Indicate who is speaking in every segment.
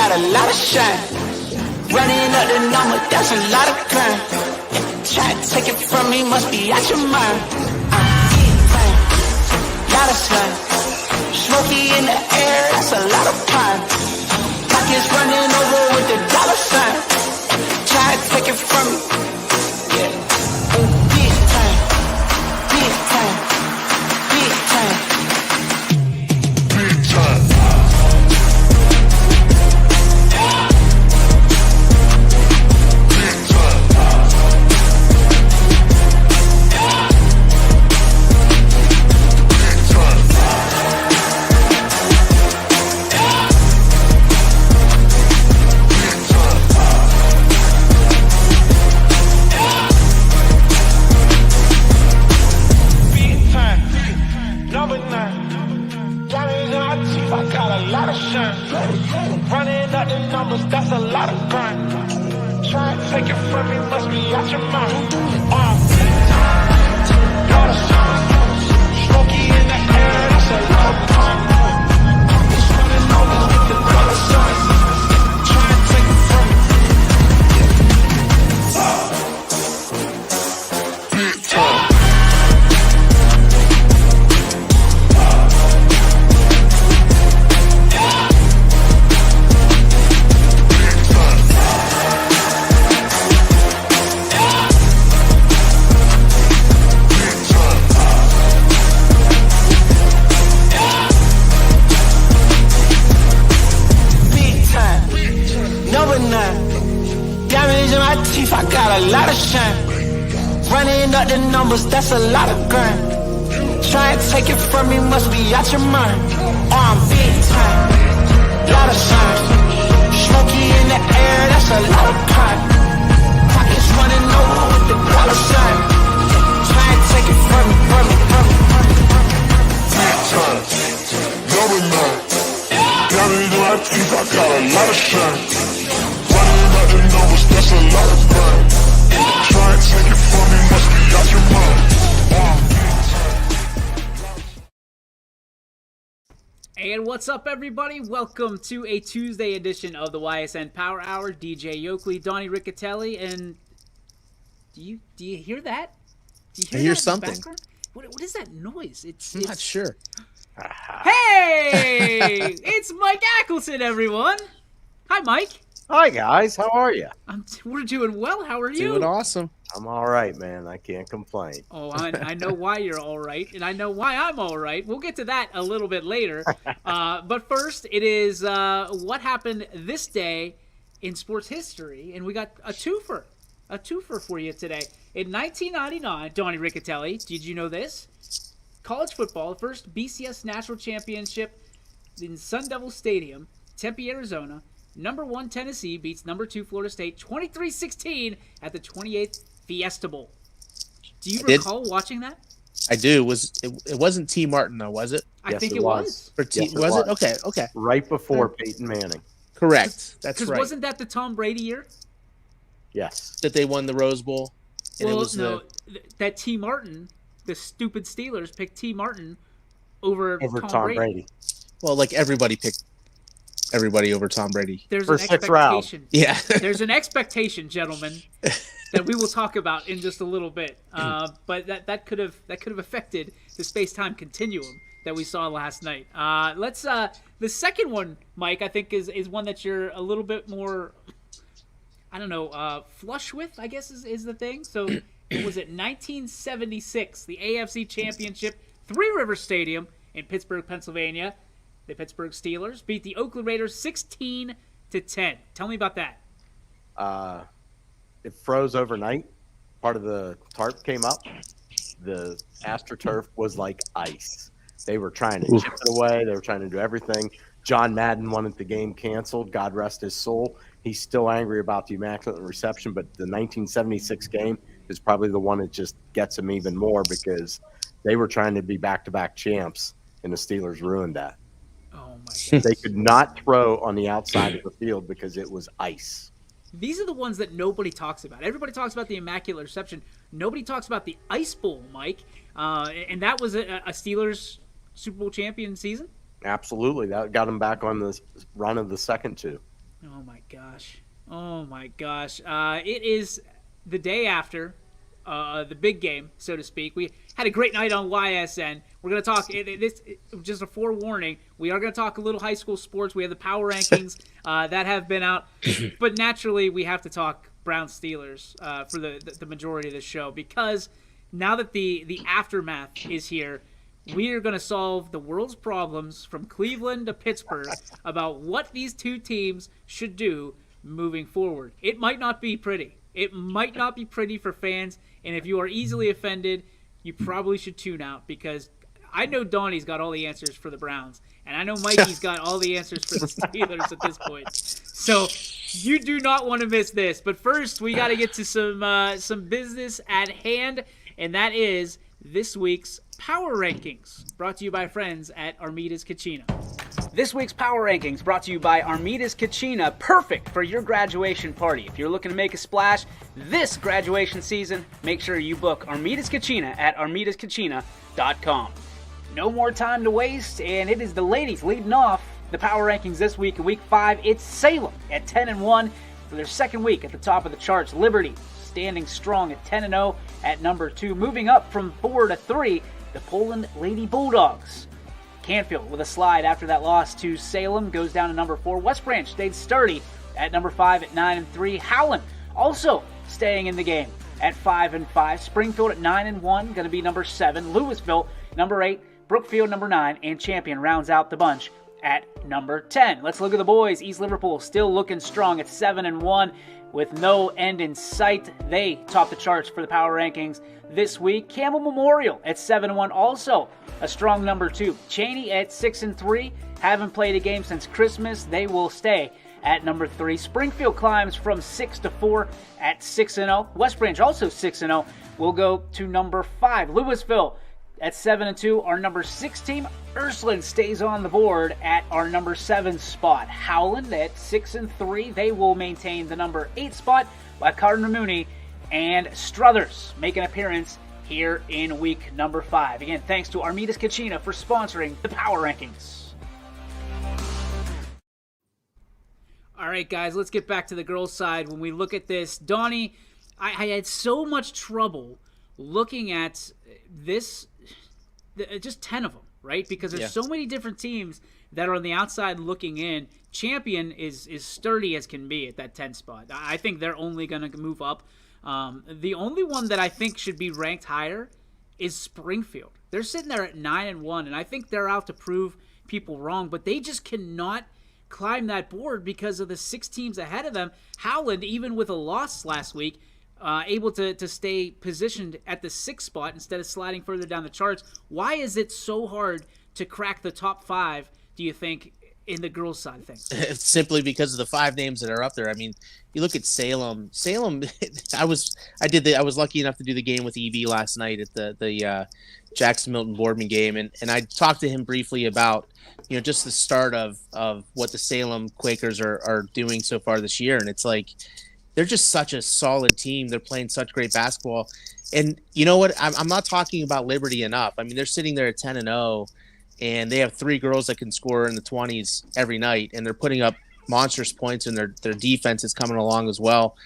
Speaker 1: got a lot of shine. Running up the number, that's a lot of crime. Try to take it from me, must be out your mind. Lot of sun, smoky in the air, that's a lot of pine. Pockets running over with the dollar sign. Try to take it from me, yeah. Big time, big time, big time, big time. Running up the numbers, that's a lot of crime. Try and take it from me, must be out your mind. Lot of sun, smoky in the air, that's a lot of crime. It's running over with the dollar sign. Try and take it from me. Big time. I got a lot of shine. Running up the numbers, that's a lot of grind. Try and take it from me, must be out your mind. I'm big time, lot of shine. Smoky in the air, that's a lot of pine. Pockets running over with the dollar sign. Try and take it from me, from me, from me. Big time, number 9. Got it in my teeth, I got a lot of shine. Running up the numbers, that's a lot of grind. Try and take it from me, must be out your mind.
Speaker 2: And what's up, everybody? Welcome to a Tuesday edition of the Ysn Power Hour. DJ Yoakley, Donnie Riccatelli, and do you hear that? Do you
Speaker 3: I hear something.
Speaker 2: What is that noise?
Speaker 3: I'm not sure.
Speaker 2: Hey, it's Mike Ackleson, everyone. Hi, Mike.
Speaker 4: Hi guys, how are you?
Speaker 2: We're doing well. How are you?
Speaker 3: Doing awesome.
Speaker 4: I'm all right, man. I can't complain.
Speaker 2: Oh, I know why you're all right, and I know why I'm all right. We'll get to that a little bit later. But first, it is what happened this day in sports history, and we got a twofer for you today. In 1999, Donnie Riccatelli, did you know this? College football, the first BCS national championship in Sun Devil Stadium, Tempe, Arizona. Number 1 Tennessee beats number 2 Florida State 23-16 at the 28th Fiesta Bowl. Do you recall watching that?
Speaker 3: I do. It wasn't T. Martin though, was it?
Speaker 2: I think it was.
Speaker 3: Yes, it was. Okay.
Speaker 4: Right before Peyton Manning.
Speaker 3: Correct. That's right.
Speaker 2: Because wasn't that the Tom Brady year?
Speaker 4: Yes.
Speaker 3: That they won the Rose Bowl. And
Speaker 2: well,
Speaker 3: it was
Speaker 2: that T. Martin, the stupid Steelers picked T. Martin over
Speaker 4: Tom Brady.
Speaker 3: Well, like everybody picked everybody over Tom Brady.
Speaker 2: There's
Speaker 4: an
Speaker 2: expectation.
Speaker 3: Yeah.
Speaker 2: There's an expectation, gentlemen, that we will talk about in just a little bit. But that could have affected the space-time continuum that we saw last night. Let's the second one, Mike, I think is one that you're a little bit more, I don't know, flush with, I guess is the thing. So it was at 1976, the AFC Championship, Three Rivers Stadium in Pittsburgh, Pennsylvania. The Pittsburgh Steelers beat the Oakland Raiders 16-10. Tell me about that.
Speaker 4: It froze overnight. Part of the tarp came up. The AstroTurf was like ice. They were trying to chip it away. They were trying to do everything. John Madden wanted the game canceled. God rest his soul. He's still angry about the Immaculate Reception, but the 1976 game is probably the one that just gets him even more because they were trying to be back-to-back champs, and the Steelers ruined that.
Speaker 2: Oh my goodness.
Speaker 4: They could not throw on the outside of the field because it was ice.
Speaker 2: These are the ones that nobody talks about. Everybody talks about the Immaculate Reception. Nobody talks about the Ice Bowl, Mike. And that was a Steelers Super Bowl champion season?
Speaker 4: Absolutely. That got them back on the run of the second two.
Speaker 2: Oh my gosh. Oh my gosh. It is the day after the big game, so to speak. We had a great night on YSN. We're going to talk, just a forewarning, we are going to talk a little high school sports. We have the power rankings that have been out. But naturally, we have to talk Browns Steelers for the majority of the show, because now that the aftermath is here, we are going to solve the world's problems from Cleveland to Pittsburgh about what these two teams should do moving forward. It might not be pretty. It might not be pretty for fans, and if you are easily offended, you probably should tune out, because I know Donnie's got all the answers for the Browns, and I know Mikey's got all the answers for the Steelers at this point. So you do not want to miss this. But first, we got to get to some business at hand, and that is this week's Power Rankings, brought to you by friends at Armida's Cucina. This week's Power Rankings brought to you by Armida's Cucina, perfect for your graduation party. If you're looking to make a splash this graduation season, make sure you book Armida's Cucina at armidascucina.com. No more time to waste, and it is the ladies leading off the Power Rankings this week. In Week 5, it's Salem at 10-1 for their second week at the top of the charts. Liberty standing strong at 10-0 at number 2. Moving up from 4 to 3, the Poland Lady Bulldogs. Canfield with a slide after that loss to Salem goes down to number 4. West Branch stayed sturdy at number 5 at 9-3. Howland also staying in the game at 5-5. Springfield at 9-1, going to be number 7. Louisville number 8. Brookfield number 9, and Champion rounds out the bunch at number 10. Let's look at the boys. East Liverpool still looking strong at 7-1 with no end in sight. They top the charts for the Power Rankings this week. Campbell Memorial at 7-1, also a strong number 2. Cheney at 6-3, haven't played a game since Christmas. They will stay at number 3. Springfield climbs from 6 to 4 at 6-0. West Branch also 6-0. Will go to number 5. Louisville at 7-2, our number 6 team. Ursuline stays on the board at our number 7 spot. Howland at 6-3. They will maintain the number 8 spot, while Cardinal Mooney and Struthers make an appearance here in week number 5. Again, thanks to Armida's Cucina for sponsoring the Power Rankings. All right, guys, let's get back to the girls' side. When we look at this, Donnie, I had so much trouble looking at this, just 10 of them, right? Because there's so many different teams that are on the outside looking in. Champion is sturdy as can be at that 10 spot. I think they're only going to move up. The only one that I think should be ranked higher is Springfield. They're sitting there at 9-1, and I think they're out to prove people wrong, but they just cannot climb that board because of the 6 teams ahead of them. Howland, even with a loss last week, able to stay positioned at the 6th spot instead of sliding further down the charts. Why is it so hard to crack the top 5, do you think, in the girls' side of things?
Speaker 3: It's simply because of the 5 names that are up there. I mean, you look at Salem. I was lucky enough to do the game with EB last night at the Jackson Milton Boardman game, and I talked to him briefly about just the start of what the Salem Quakers are doing so far this year, and it's like they're just such a solid team. They're playing such great basketball, and you know what? I'm not talking about Liberty enough. I mean, they're sitting there at 10-0. And they have 3 girls that can score in the 20s every night, and they're putting up monstrous points, and their defense is coming along as well.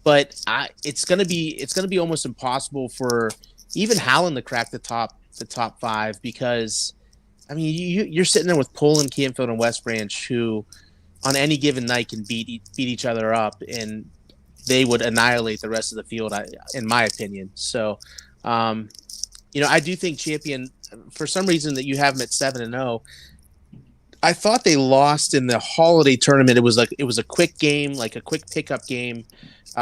Speaker 3: But it's gonna be almost impossible for even Howland to crack the top 5, because I mean you're sitting there with Poland, Canfield, and West Branch, who on any given night can beat each other up, and they would annihilate the rest of the field, in my opinion. So, I do think Champion, for some reason that you have them at 7-0. I thought they lost in the holiday tournament. It was a quick game, like a quick pickup game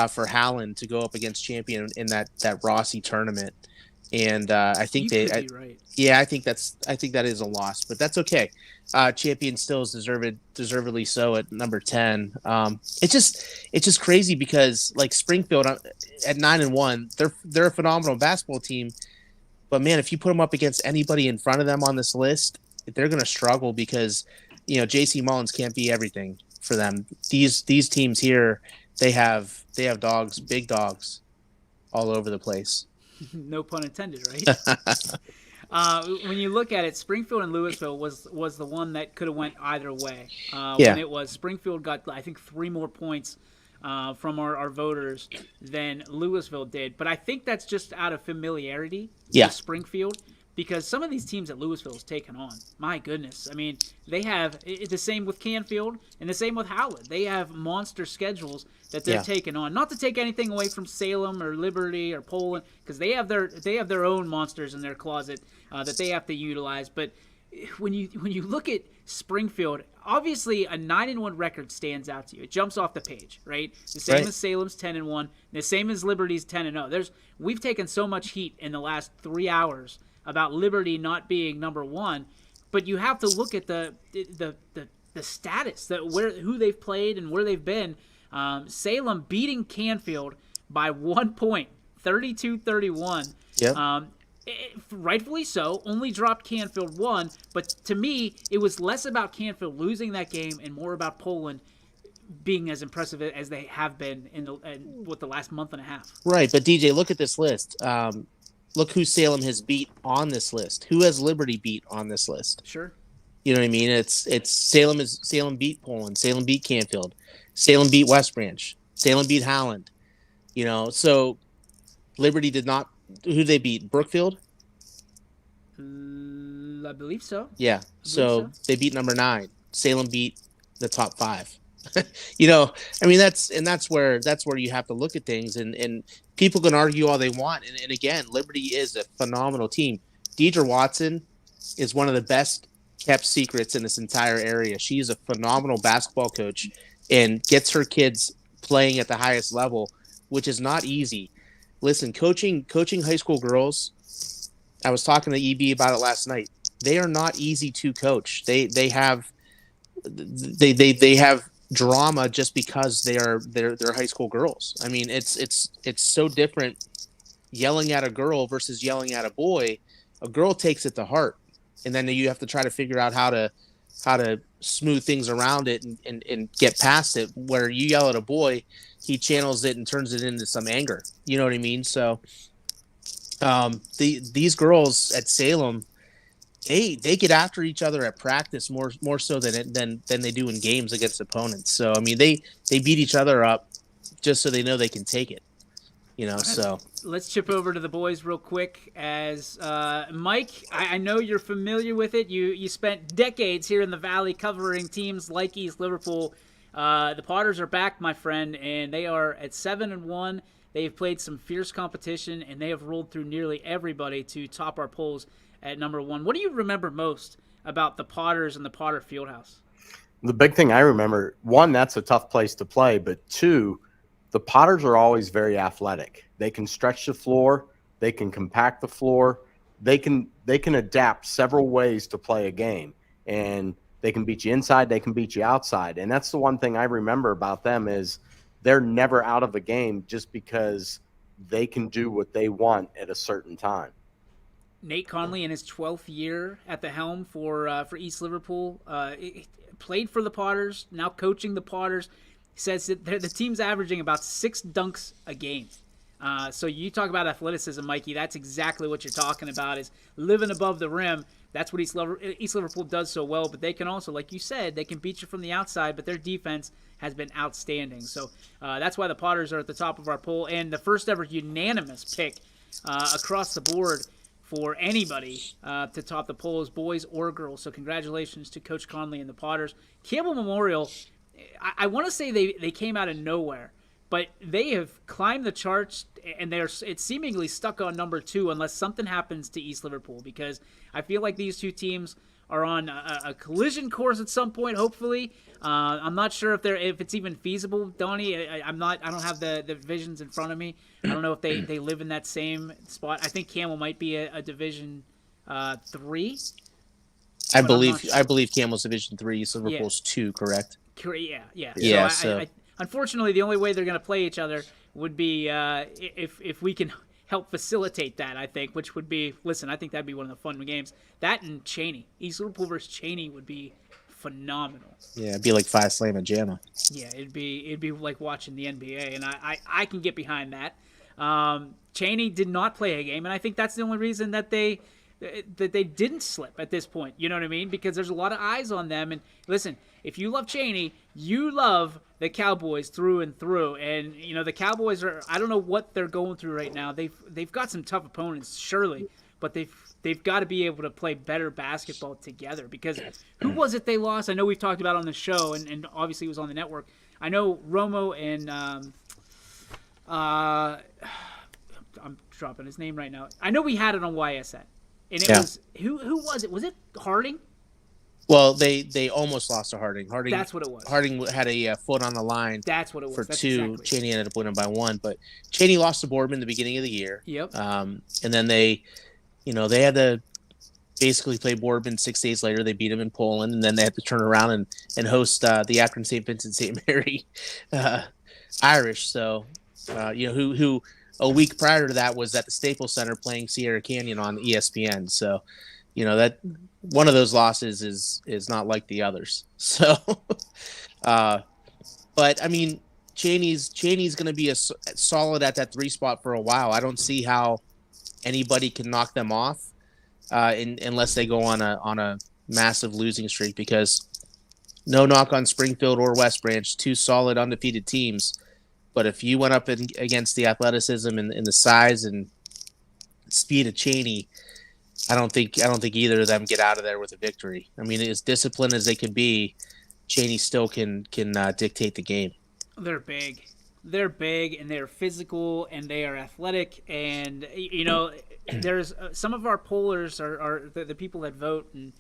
Speaker 3: for Howland to go up against Champion in that Rossi tournament. And I think right. Yeah, I think that is a loss, but that's okay. Champion still is deservedly so at number 10. It's just crazy because like Springfield at 9-1, they're a phenomenal basketball team. But man, if you put them up against anybody in front of them on this list, they're going to struggle because, J.C. Mullins can't be everything for them. These teams here, they have dogs, big dogs, all over the place.
Speaker 2: No pun intended, right? When you look at it, Springfield and Louisville was the one that could have went either way.
Speaker 3: Yeah.
Speaker 2: When it was Springfield got, I think, 3 more points from our voters than Louisville did. But I think that's just out of familiarity
Speaker 3: Yeah.
Speaker 2: with Springfield, because some of these teams that Louisville has taken on, my goodness. I mean, they have the same with Canfield and the same with Howard. They have monster schedules that they're taking on. Not to take anything away from Salem or Liberty or Poland, because they have their own monsters in their closet that they have to utilize. But when you look at Springfield, obviously a 9-1 record stands out to you. It jumps off the page, right? The same as Salem's 10-1, the same as Liberty's 10-0. We've taken so much heat in the last 3 hours about Liberty not being number one, but you have to look at the status, who they've played and where they've been. Salem beating Canfield by 1 point, 32-31.
Speaker 3: Yep.
Speaker 2: Rightfully so, only dropped Canfield 1, but to me, it was less about Canfield losing that game and more about Poland being as impressive as they have been in the last month and a half.
Speaker 3: Right, but DJ, look at this list. Look who Salem has beat on this list. Who has Liberty beat on this list?
Speaker 2: Sure.
Speaker 3: You know what I mean? It's Salem beat Poland. Salem beat Canfield. Salem beat West Branch. Salem beat Howland. You know, so Liberty did not. Who they beat? Brookfield.
Speaker 2: I believe so.
Speaker 3: Yeah. So they beat number 9. Salem beat the top 5. You know, I mean that's where you have to look at things, and people can argue all they want, and again, Liberty is a phenomenal team. Deidre Watson is one of the best kept secrets in this entire area. She's a phenomenal basketball coach and gets her kids playing at the highest level, which is not easy. Listen, coaching high school girls, I was talking to EB about it last night. They are not easy to coach. They have drama just because they're high school girls. I mean, it's so different yelling at a girl versus yelling at a boy. A girl takes it to heart, and then you have to try to figure out how to smooth things around it and get past it. Where you yell at a boy, he channels it and turns it into some anger. You know what I mean? So these girls at Salem, they get after each other at practice more so than they do in games against opponents. So I mean they beat each other up just so they know they can take it. You know, so
Speaker 2: let's chip over to the boys real quick. As Mike, I know you're familiar with it. You spent decades here in the Valley covering teams like East Liverpool. The Potters are back, my friend, and they are at 7-1. They've played some fierce competition, and they have rolled through nearly everybody to top our polls at number 1. What do you remember most about the Potters and the Potter Fieldhouse?
Speaker 4: The big thing I remember, 1, that's a tough place to play, but 2, the Potters are always very athletic. They can stretch the floor, they can compact the floor, they can adapt several ways to play a game, and they can beat you inside, they can beat you outside. And that's the one thing I remember about them is they're never out of a game just because they can do what they want at a certain time.
Speaker 2: Nate Conley in his 12th year at the helm for East Liverpool, played for the Potters, now coaching the Potters. He says that the team's averaging about 6 dunks a game. So you talk about athleticism, Mikey. That's exactly what you're talking about, is living above the rim. That's what East Liverpool does so well. But they can also, like you said, they can beat you from the outside, but their defense has been outstanding. So that's why the Potters are at the top of our poll. And the first ever unanimous pick across the board for anybody to top the polls, boys or girls. So congratulations to Coach Conley and the Potters. Campbell Memorial, I want to say they came out of nowhere, but they have climbed the charts, and it's seemingly stuck on number 2 unless something happens to East Liverpool, because I feel like these two teams are on a collision course at some point, hopefully. I'm not sure if it's even feasible, Donnie. I don't have the divisions in front of me. I don't know if they live in that same spot. I think Camel might be a Division 3.
Speaker 3: I believe Camel's Division 3, East Liverpool's 2, correct?
Speaker 2: Yeah. So unfortunately, the only way they're going to play each other would be if we can help facilitate that, I think, which would be, listen, I think that'd be one of the fun games. That and Cheney. East Liverpool versus Cheney would be phenomenal.
Speaker 3: Yeah, it'd be like 5 Slam and Jamma.
Speaker 2: Yeah, it'd be like watching the NBA, and I can get behind that. Cheney did not play a game, and I think that's the only reason that they that they didn't slip at this point. You know what I mean? Because there's a lot of eyes on them. And listen, if you love Cheney, you love the Cowboys through and through. And you know the Cowboys I don't know what they're going through right now. They've got some tough opponents, surely, but they've got to be able to play better basketball together. Because who was it they lost? I know we've talked about it on the show, and obviously it was on the network. I know Romo and I'm dropping his name right now. I know we had it on YSN, and it was who was it? Was it Harding?
Speaker 3: Well, they almost lost to Harding.
Speaker 2: That's what it was.
Speaker 3: Harding had a foot on the line.
Speaker 2: That's what it was.
Speaker 3: For
Speaker 2: That's
Speaker 3: 2.
Speaker 2: exactly.
Speaker 3: Cheney ended up winning by 1, but Cheney lost to Boardman the beginning of the year.
Speaker 2: Yep.
Speaker 3: And then they had to basically play Boardman 6 days later. They beat him in Poland, and then they had to turn around and host the Akron St. Vincent St. Mary Irish. So, who a week prior to that was at the Staples Center playing Sierra Canyon on ESPN. So, that one of those losses is not like the others. So, but I mean, Cheney's going to be a solid at that 3 spot for a while. I don't see how anybody can knock them off unless they go on a massive losing streak, because no knock on Springfield or West Branch, 2 solid undefeated teams. But if you went up against the athleticism and the size and speed of Cheney, I don't think either of them get out of there with a victory. I mean, as disciplined as they can be, Cheney still can dictate the game.
Speaker 2: They're big, and they're physical, and they are athletic, and there's some of our pollers are the people that vote, and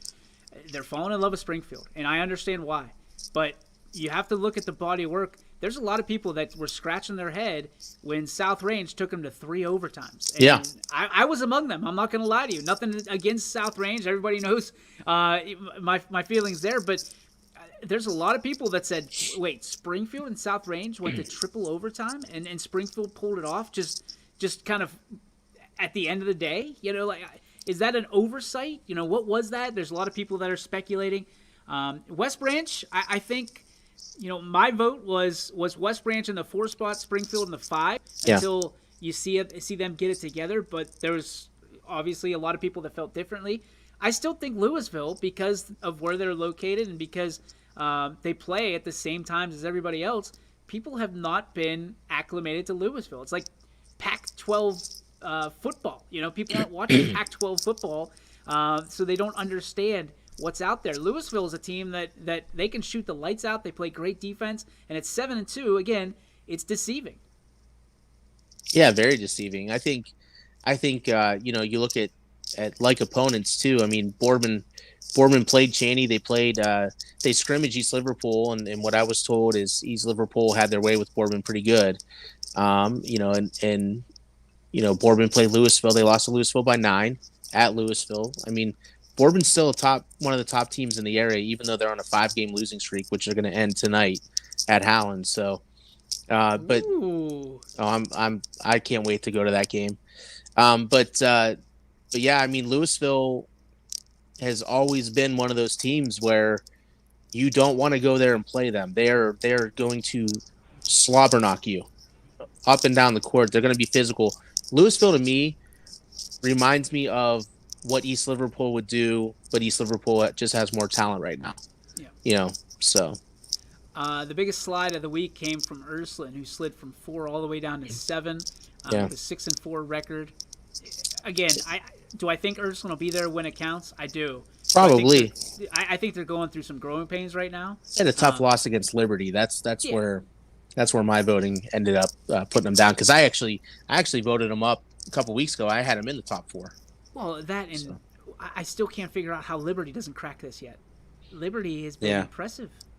Speaker 2: they're falling in love with Springfield, and I understand why, but you have to look at the body of work. There's a lot of people that were scratching their head when South Range took them to 3 overtimes. And I was among them. I'm not going to lie to you. Nothing against South Range. Everybody knows my feelings there. But there's a lot of people that said, wait, Springfield and South Range went to triple overtime, and Springfield pulled it off just kind of at the end of the day? Is that an oversight? What was that? There's a lot of people that are speculating. West Branch, I think... my vote was West Branch in the 4 spot, Springfield in the 5 until you see them get it together. But there was obviously a lot of people that felt differently. I still think Louisville, because of where they're located and because they play at the same times as everybody else, people have not been acclimated to Louisville. It's like Pac-12 football. People aren't watching Pac-12 football, so they don't understand what's out there. Louisville is a team that they can shoot the lights out. They play great defense, and it's 7-2. Again, it's deceiving.
Speaker 3: Yeah, very deceiving. I think you look at like opponents too. I mean, Boardman played Cheney. They scrimmaged East Liverpool, and what I was told is East Liverpool had their way with Boardman pretty good. And Boardman played Louisville. They lost to Louisville by 9 at Louisville. I mean, Boardman's still one of the top teams in the area, even though they're on a 5-game losing streak, which are going to end tonight at Howland. So, I can't wait to go to that game. But yeah, I mean, Louisville has always been one of those teams where you don't want to go there and play them. They're going to slobber knock you up and down the court. They're going to be physical. Louisville, to me, reminds me of what East Liverpool would do, but East Liverpool just has more talent right now. Yeah. So.
Speaker 2: The biggest slide of the week came from Ursuline, who slid from 4 all the way down to 7 with a 6-4 record. Again, do I think Ursuline will be there when it counts? I do.
Speaker 3: Probably.
Speaker 2: I think they're going through some growing pains right now.
Speaker 3: And a tough loss against Liberty. That's where my voting ended up putting them down, because I actually voted them up a couple weeks ago. I had them in the top 4.
Speaker 2: Well, I still can't figure out how Liberty doesn't crack this yet. Liberty has been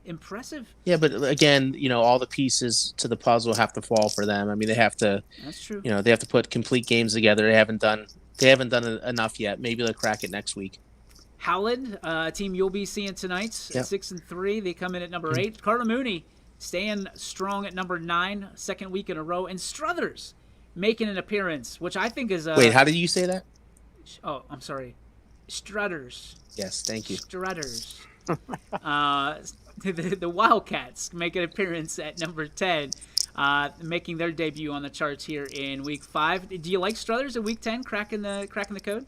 Speaker 2: impressive. Yeah, but again, all the pieces to the puzzle have to fall for them. I mean, they have to. That's true. They have to put complete games together. They haven't done enough yet. Maybe they'll crack it next week. Howland, a team you'll be seeing tonight, 6-3. They come in at number 8. Carter Mooney staying strong at number 9, second week in a row, and Struthers making an appearance, which I think is. Wait, how did you say that? Oh, I'm sorry. Strutters. Yes, thank you. Strutters. The Wildcats make an appearance at number 10, making their debut on the charts here in week 5. Do you like Struthers in week 10 cracking the code?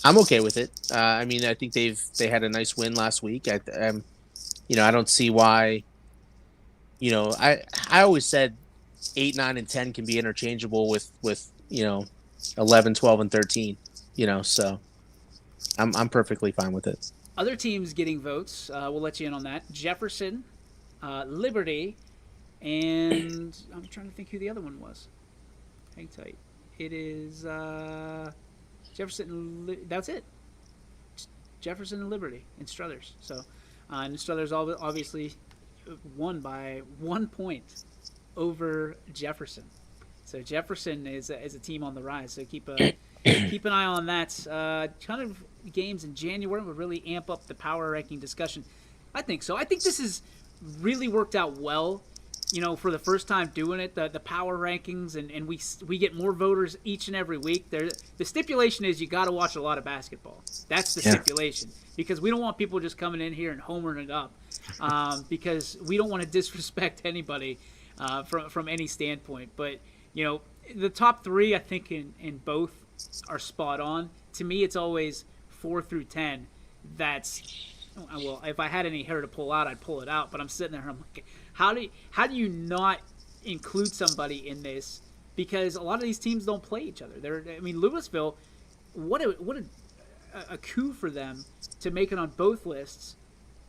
Speaker 3: I'm okay with it. I mean, I think they had a nice win last week. I don't see why. I always said 8, 9, and 10 can be interchangeable with 11, 12, and 13. So I'm perfectly fine with it.
Speaker 2: Other teams getting votes. We'll let you in on that. Jefferson, Liberty, and I'm trying to think who the other one was. Hang tight. It is Jefferson. That's it. Jefferson and Liberty and Struthers. So, and Struthers obviously won by 1 point over Jefferson. So Jefferson is a team on the rise. So keep an eye on that. Ton of games in January would really amp up the power ranking discussion. I think so. I think this has really worked out well. For the first time doing it, the power rankings, and we get more voters each and every week. The stipulation is you got to watch a lot of basketball. That's the stipulation, because we don't want people just coming in here and homering it up, because we don't want to disrespect anybody from any standpoint. But the top three, I think in both are spot on. To me, it's always 4 through 10. Well, if I had any hair to pull out, I'd pull it out. But I'm sitting there and I'm like, how do you not include somebody in this? Because a lot of these teams don't play each other. Louisville, what a coup for them to make it on both lists,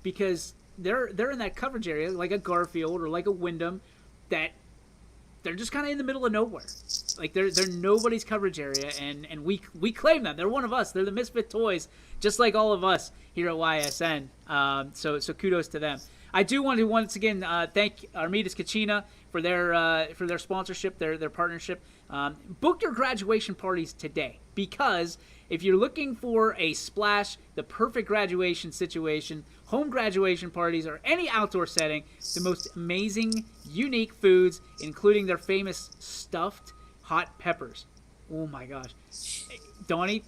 Speaker 2: because they're in that coverage area, like a Garfield or like a Wyndham, that they're just kind of in the middle of nowhere. Like they're nobody's coverage area, and we claim them. They're one of us. They're the misfit toys, just like all of us here at YSN. So kudos to them. I do want to once again thank Armidas Kachina for their sponsorship, their partnership. Book your graduation parties today, because if you're looking for a splash, the perfect graduation situation, home graduation parties, or any outdoor setting, the most amazing, unique foods, including their famous stuffed hot peppers. Oh my gosh. Donnie,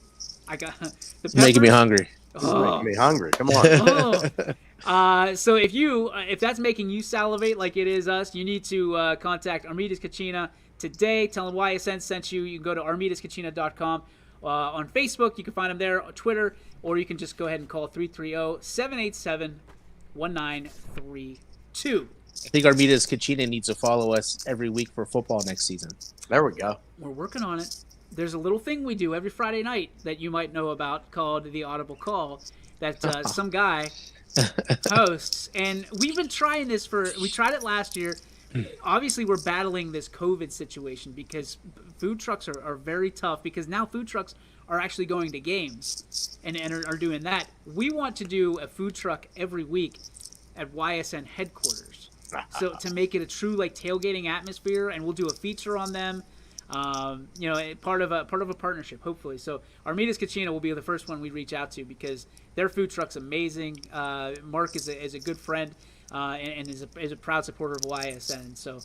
Speaker 2: I got the peppers.
Speaker 3: Making me hungry.
Speaker 4: Making me hungry. Come on.
Speaker 2: So if that's making you salivate like it is us, you need to contact Armidas Kachina today. Tell them YSN sent you. You can go to armidaskachina.com. On Facebook, you can find them there. On Twitter, or you can just go ahead and call 330-787-1932.
Speaker 3: I think Armidas Kachina needs to follow us every week for football next season.
Speaker 4: There we go.
Speaker 2: We're working on it. There's a little thing we do every Friday night that you might know about called the Audible Call that some guy hosts. And we've been trying this we tried it last year. Obviously, we're battling this COVID situation because food trucks are very tough, because now food trucks are actually going to games and are doing that. We want to do a food truck every week at YSN headquarters. So to make it a true tailgating atmosphere, and we'll do a feature on them. Part of a partnership, hopefully. So Armidas Kachina will be the first one we reach out to, because their food truck's amazing. Mark is a good friend and is a proud supporter of YSN. So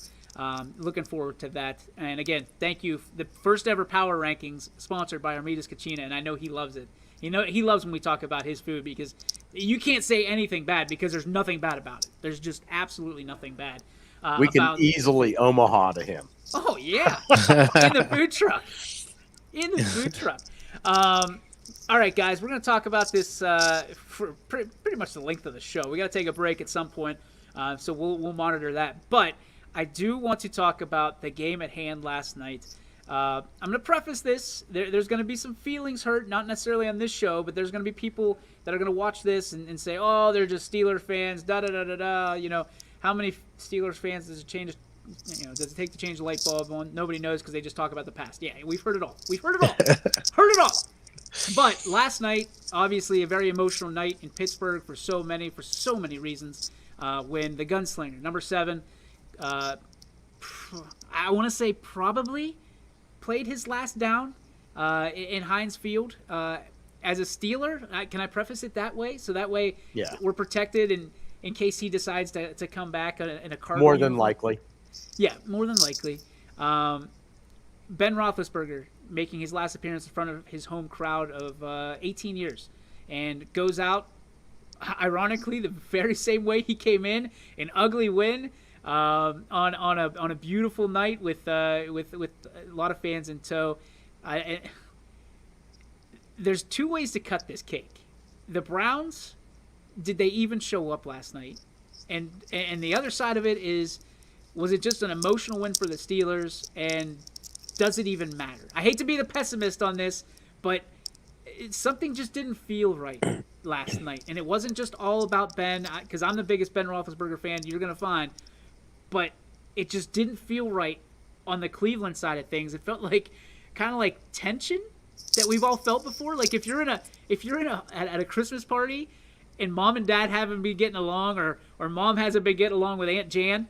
Speaker 2: looking forward to that. And again, thank you. The first ever Power Rankings sponsored by Armidas Kachina, and I know he loves it. He loves when we talk about his food, because you can't say anything bad, because there's nothing bad about it. There's just absolutely nothing bad.
Speaker 4: We can easily Omaha to him.
Speaker 2: Oh, yeah. In the food truck. All right, guys, we're going to talk about this for pretty much the length of the show. We got to take a break at some point, so we'll monitor that. But I do want to talk about the game at hand last night. I'm going to preface this. There's going to be some feelings hurt, not necessarily on this show, but there's going to be people that are going to watch this and say, oh, they're just Steelers fans, da-da-da-da-da, How many Steelers fans does it take to change the light bulb on? Nobody knows, because they just talk about the past. Yeah, we've heard it all. Heard it all. But last night, obviously a very emotional night in Pittsburgh for so many reasons. When the gunslinger, number 7, I want to say probably played his last down in Heinz Field. As a Steeler, can I preface it that way? So that way we're protected in case he decides to come back in a Cardinal
Speaker 4: More than likely.
Speaker 2: Yeah, more than likely. Ben Roethlisberger making his last appearance in front of his home crowd of 18 years, and goes out, ironically, the very same way he came in, an ugly win on a beautiful night with a lot of fans in tow. there's two ways to cut this cake. The Browns, did they even show up last night? And the other side of it is, was it just an emotional win for the Steelers? And does it even matter? I hate to be the pessimist on this, but something just didn't feel right last night. And it wasn't just all about Ben, because I'm the biggest Ben Roethlisberger fan you're going to find. But it just didn't feel right on the Cleveland side of things. It felt like kind of like tension that we've all felt before. Like if you're at a Christmas party and mom and dad haven't been getting along, or mom hasn't been getting along with Aunt Jan,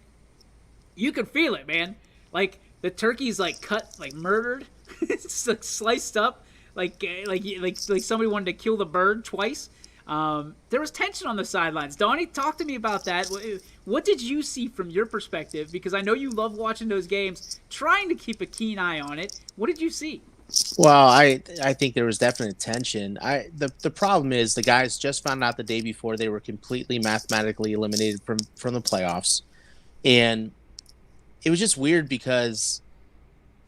Speaker 2: you can feel it, man. Like the turkey's like cut, like murdered, it's like sliced up, like somebody wanted to kill the bird twice. There was tension on the sidelines. Donnie, talk to me about that. What did you see from your perspective? Because I know you love watching those games, trying to keep a keen eye on it. What did you see?
Speaker 3: Well, I think there was definite tension. The problem is the guys just found out the day before they were completely mathematically eliminated from the playoffs. And it was just weird because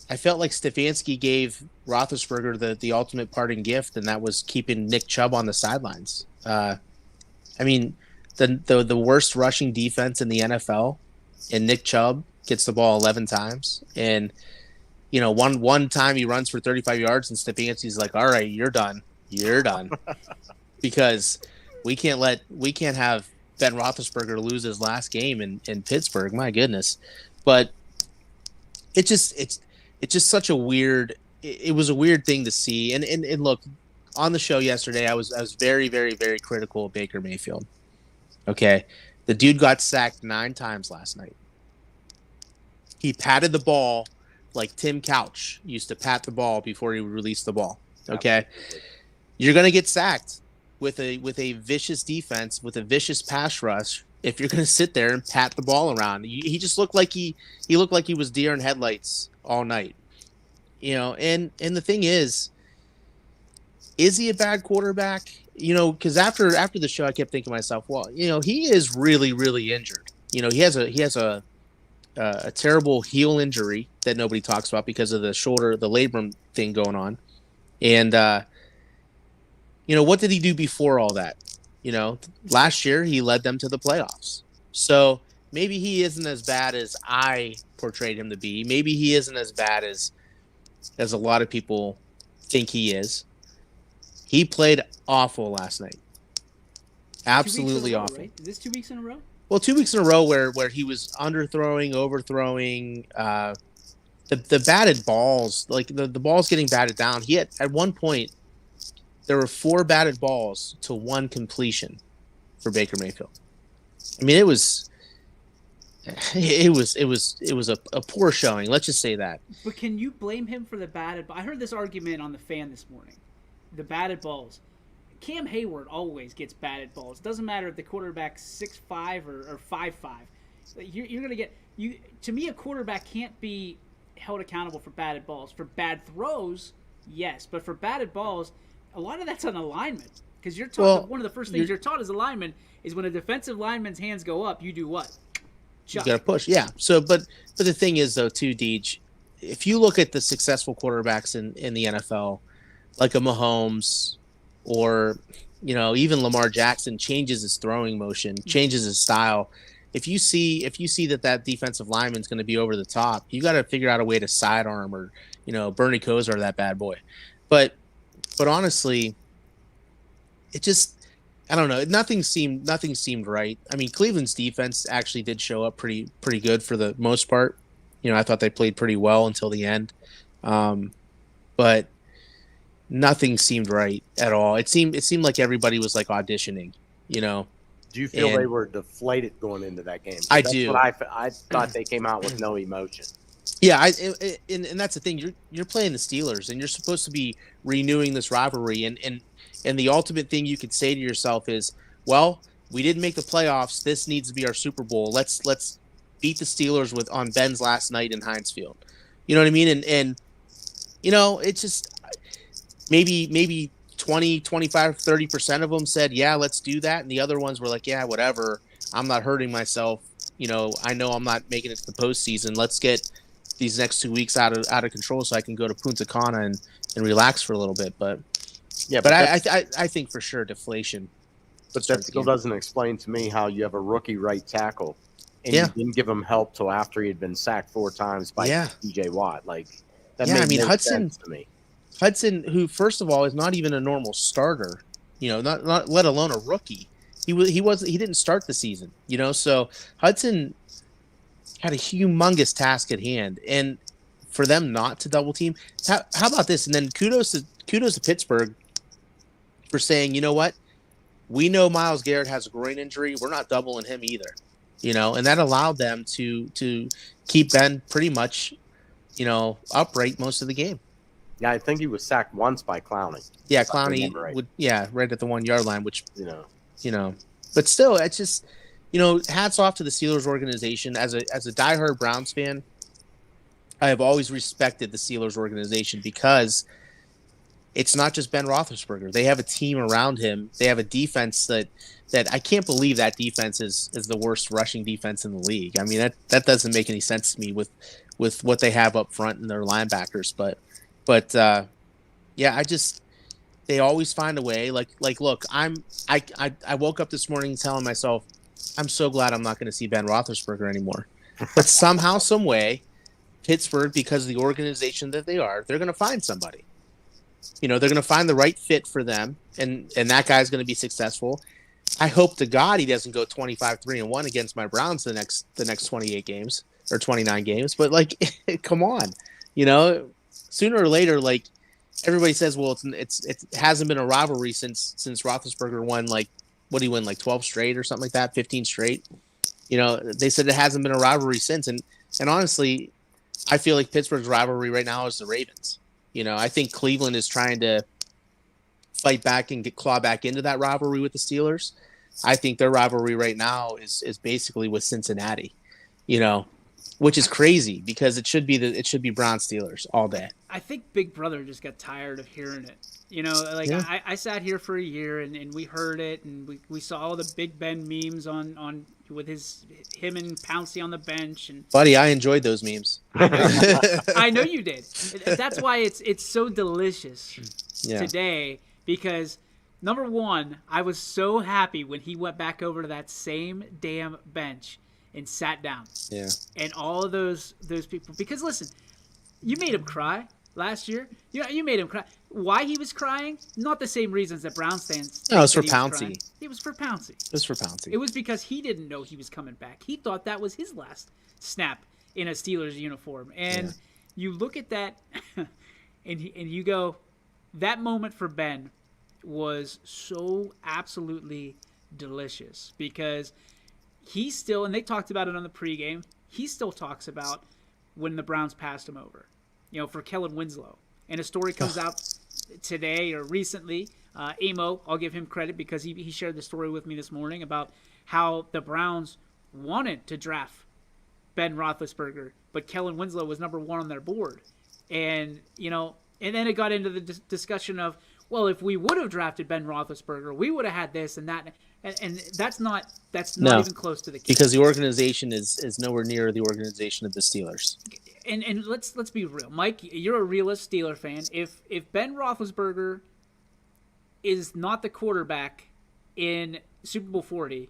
Speaker 3: I felt like Stefanski gave Roethlisberger the ultimate parting gift, and that was keeping Nick Chubb on the sidelines. I mean, the worst rushing defense in the NFL, and Nick Chubb gets the ball 11 times. And, you know, one time he runs for 35 yards, and Stefanski's like, all right, you're done. You're done. Because we can't have Ben Roethlisberger lose his last game in Pittsburgh. My goodness. But it's just such a weird. It was a weird thing to see. And look, on the show yesterday, I was very, very, very critical of Baker Mayfield. Okay, the dude got sacked 9 times last night. He patted the ball like Tim Couch used to pat the ball before he would release the ball. Okay, you're gonna get sacked with a vicious defense, with a vicious pass rush, if you're gonna sit there and pat the ball around. He just looked like he looked like he was deer in headlights all night. You know, and the thing is he a bad quarterback? You know, because after the show, I kept thinking to myself, well, you know, he is really, really injured. You know, he has a terrible heel injury that nobody talks about because of the labrum thing going on. And, you know, what did he do before all that? You know, last year he led them to the playoffs. So maybe he isn't as bad as I portrayed him to be. Maybe he isn't as bad as a lot of people think he is. He played awful last night. Absolutely awful.
Speaker 2: Right? Is this 2 weeks in a row?
Speaker 3: Well, 2 weeks in a row where he was underthrowing, overthrowing, the batted balls, like the balls getting batted down. He had, at one point, there were 4 batted balls to 1 completion for Baker Mayfield. I mean, it was a poor showing. Let's just say that.
Speaker 2: But can you blame him for the batted? I heard this argument on the Fan this morning. The batted balls. Cam Hayward always gets batted balls. Doesn't matter if the quarterback's 6'5" or 5'5". You're gonna get you. To me, a quarterback can't be held accountable for batted balls. For bad throws, yes, but for batted balls, a lot of that's on alignment. Because you're taught one of the first things you're taught as a lineman is when a defensive lineman's hands go up, you do what?
Speaker 3: Chuck. You got to push, yeah. So, but the thing is, though, too, Deej, if you look at the successful quarterbacks in the NFL, like a Mahomes, or, you know, even Lamar Jackson changes his throwing motion, changes his style. If you see that defensive lineman's going to be over the top, you got to figure out a way to sidearm or, you know, Bernie Kosar, that bad boy. But honestly, it just, I don't know. Nothing seemed right. I mean, Cleveland's defense actually did show up pretty good for the most part. You know, I thought they played pretty well until the end. But nothing seemed right at all. It seemed like everybody was like auditioning, you know.
Speaker 4: Do you feel they were deflated going into that game?
Speaker 3: I do.
Speaker 4: What I thought they came out with no emotion.
Speaker 3: Yeah, and that's the thing. You're playing the Steelers, and you're supposed to be renewing this rivalry. And the ultimate thing you could say to yourself is, well, we didn't make the playoffs. This needs to be our Super Bowl. Let's beat the Steelers on Ben's last night in Heinz Field. You know what I mean? And you know, it's just maybe 20, 25, 30% of them said, yeah, let's do that. And the other ones were like, yeah, whatever. I'm not hurting myself. You know I'm not making it to the postseason. Let's get these next 2 weeks out of control so I can go to Punta Cana and relax for a little bit. But
Speaker 4: Yeah,
Speaker 3: But I think for sure deflation.
Speaker 4: but that still doesn't explain to me how you have a rookie right tackle and
Speaker 3: Yeah.
Speaker 4: you didn't give him help till after he had been sacked 4 times by TJ Watt. Like that
Speaker 3: Yeah,
Speaker 4: made
Speaker 3: I mean
Speaker 4: no
Speaker 3: Hudson,
Speaker 4: sense to me.
Speaker 3: who first of all is not even a normal starter, not let alone a rookie. He didn't start the season, so Hudson had a humongous task at hand, and for them not to double team, how about this? And then kudos to Pittsburgh for saying, you know what, we know Myles Garrett has a groin injury, we're not doubling him either, and that allowed them to keep Ben pretty much, upright most of the game.
Speaker 4: Yeah, I think he was sacked once by Clowney.
Speaker 3: Yeah, Clowney would, right at the 1 yard line, which but still, it's just, hats off to the Steelers organization. As a diehard Browns fan, I have always respected the Steelers organization because it's not just Ben Roethlisberger. They have a team around him. They have a defense that I can't believe that defense is the worst rushing defense in the league. I mean, that doesn't make any sense to me with what they have up front and their linebackers. But yeah, they always find a way. Like look, I woke up this morning telling myself, I'm so glad I'm not going to see Ben Roethlisberger anymore. But somehow, some way, Pittsburgh, because of the organization that they are, they're going to find somebody. They're going to find the right fit for them, and that guy's going to be successful. I hope to God he doesn't go 25-3-1 against my Browns the next 28 games or 29 games. But come on, sooner or later, everybody says, well, it hasn't been a rivalry since Roethlisberger won what did he win 12 straight or something like that, 15 straight. They said it hasn't been a rivalry since, and honestly, I feel like Pittsburgh's rivalry right now is the Ravens. I think Cleveland is trying to fight back and claw back into that rivalry with the Steelers. I think their rivalry right now is basically with Cincinnati, which is crazy because it should be Browns Steelers all day.
Speaker 2: I think Big Brother just got tired of hearing it. I sat here for a year and we heard it and we saw all the Big Ben memes on with him and Pouncey on the bench. And
Speaker 3: buddy, I enjoyed those memes.
Speaker 2: I know you did. That's why it's so delicious today, because number one, I was so happy when he went back over to that same damn bench and sat down.
Speaker 3: Yeah.
Speaker 2: And all of those people, because listen, you made him cry last year. You made him cry. Why he was crying? Not the same reasons that Browns fans.
Speaker 3: No, it was for Pouncey.
Speaker 2: It was for Pouncey.
Speaker 3: It
Speaker 2: was because he didn't know he was coming back. He thought that was his last snap in a Steelers uniform. And you look at that and you go, that moment for Ben was so absolutely delicious, because he still, and they talked about it on the pregame, he still talks about when the Browns passed him over, for Kellen Winslow. And a story comes out today or recently. Amo, I'll give him credit because he shared the story with me this morning about how the Browns wanted to draft Ben Roethlisberger, but Kellen Winslow was number 1 on their board. And, and then it got into the discussion of, well, if we would have drafted Ben Roethlisberger, we would have had this and that. And that's not even close to the case.
Speaker 3: Because the organization is nowhere near the organization of the Steelers.
Speaker 2: And let's be real, Mike. You're a realist Steeler fan. If Ben Roethlisberger is not the quarterback in Super Bowl 40,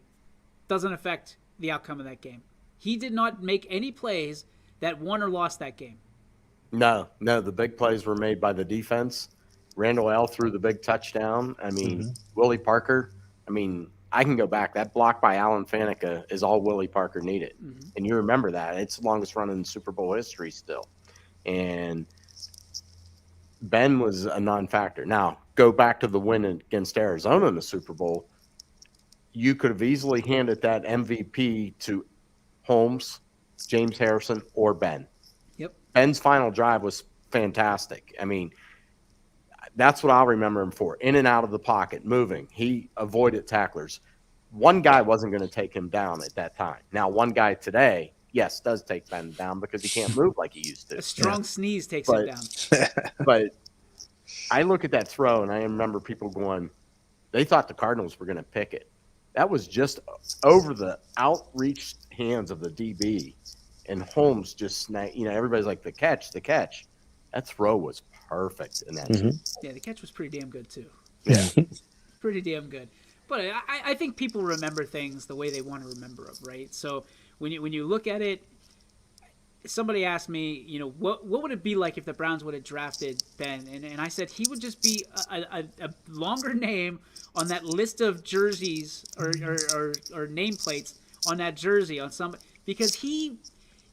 Speaker 2: doesn't affect the outcome of that game. He did not make any plays that won or lost that game.
Speaker 4: No, the big plays were made by the defense. Randall L. threw the big touchdown. I mean, Willie Parker. I mean, I can go back. That block by Alan Faneca is all Willie Parker needed. And you remember that. It's the longest run in Super Bowl history still. And Ben was a non-factor. Now, go back to the win against Arizona in the Super Bowl. You could have easily handed that MVP to Holmes, James Harrison, or Ben.
Speaker 2: Yep.
Speaker 4: Ben's final drive was fantastic. I mean, that's what I'll remember him for. In and out of the pocket, moving. He avoided tacklers. One guy wasn't going to take him down at that time. Now, one guy today, yes, does take Ben down because he can't move like he used to.
Speaker 2: A strong sneeze takes him down.
Speaker 4: But I look at that throw, and I remember people going, they thought the Cardinals were going to pick it. That was just over the outreached hands of the DB. And Holmes just, everybody's like, the catch. That throw was perfect in that.
Speaker 2: Yeah, the catch was pretty damn good too.
Speaker 4: Yeah.
Speaker 2: Pretty damn good. But I think people remember things the way they want to remember them, right? So when you look at it, somebody asked me, what would it be like if the Browns would have drafted Ben? And I said he would just be a longer name on that list of jerseys or nameplates on that jersey on some, because he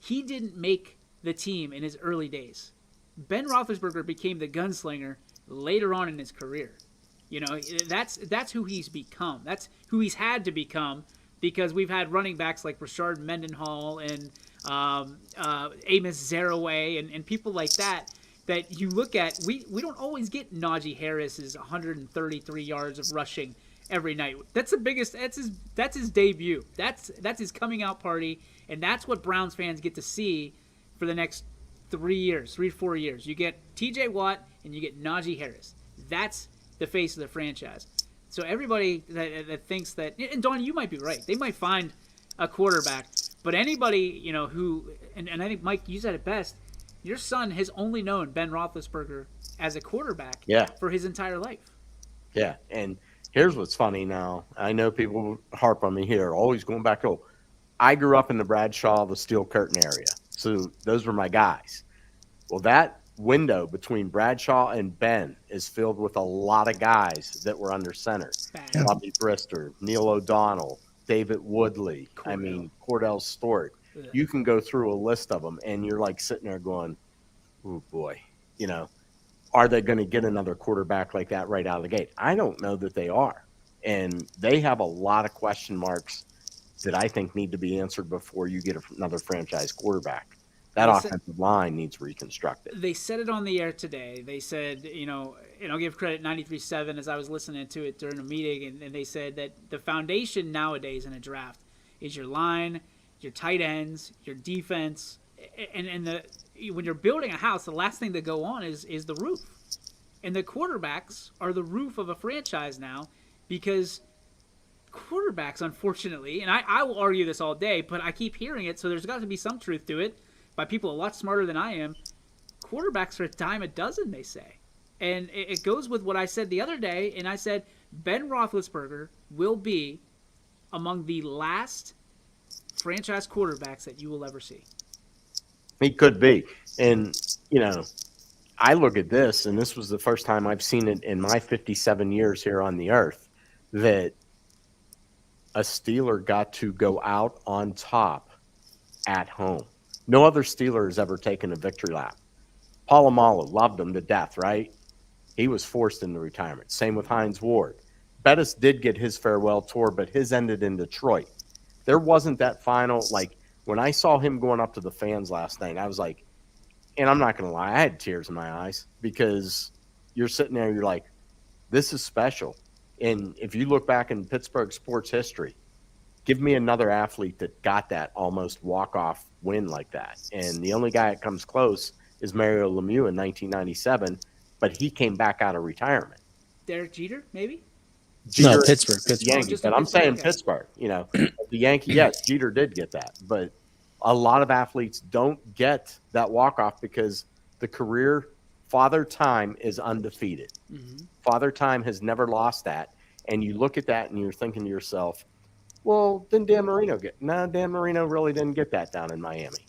Speaker 2: didn't make the team in his early days. Ben Roethlisberger became the gunslinger later on in his career. That's who he's become. That's who he's had to become, because we've had running backs like Rashard Mendenhall and Amos Zaraway and people like that you look at. We don't always get Najee Harris's 133 yards of rushing every night. That's the biggest. That's his debut. That's his coming out party, and that's what Browns fans get to see for the next 3 to 4 years. You get T.J. Watt and you get Najee Harris. That's the face of the franchise. So everybody that thinks that, and Don, you might be right. They might find a quarterback, but anybody who, and I think Mike, you said it best. Your son has only known Ben Roethlisberger as a quarterback for his entire life.
Speaker 4: Yeah, and here's what's funny now. I know people harp on me here, always going back to, I grew up in the Bradshaw, the Steel Curtain area. So those were my guys. Well, that window between Bradshaw and Ben is filled with a lot of guys that were under center. Bobby Brister, Neil O'Donnell, David Woodley, Cordell Stewart. Yeah. You can go through a list of them, and you're like sitting there going, oh, boy, are they going to get another quarterback like that right out of the gate? I don't know that they are. And they have a lot of question marks that I think need to be answered before you get another franchise quarterback. That offensive line needs reconstructed.
Speaker 2: They said it on the air today. They said, and I'll give credit 93.7 as I was listening to it during a meeting, and they said that the foundation nowadays in a draft is your line, your tight ends, your defense, and when you're building a house, the last thing to go on is the roof. And the quarterbacks are the roof of a franchise now, because quarterbacks, unfortunately, and I will argue this all day, but I keep hearing it, so there's got to be some truth to it, by people a lot smarter than I am. Quarterbacks are a dime a dozen, they say. And it goes with what I said the other day, and I said Ben Roethlisberger will be among the last franchise quarterbacks that you will ever see.
Speaker 4: He could be. And, I look at this, and this was the first time I've seen it in my 57 years here on the earth, that a Steeler got to go out on top at home. No other Steeler has ever taken a victory lap. Polamalu loved him to death, right? He was forced into retirement. Same with Hines Ward. Bettis did get his farewell tour, but his ended in Detroit. There wasn't that final, when I saw him going up to the fans last night, I was like, and I'm not going to lie, I had tears in my eyes, because you're sitting there, you're like, this is special. And if you look back in Pittsburgh sports history, give me another athlete that got that almost walk-off win like that. And the only guy that comes close is Mario Lemieux in 1997, but he came back out of retirement.
Speaker 2: Derek Jeter, maybe?
Speaker 3: Jeter, no, Pittsburgh.
Speaker 4: Yankees, but I'm saying Pittsburgh. The Yankee, yes, Jeter did get that. But a lot of athletes don't get that walk-off because the career Father Time is undefeated. Mm-hmm. Father Time has never lost that. And you look at that and you're thinking to yourself, well, then Dan Marino Dan Marino really didn't get that down in Miami.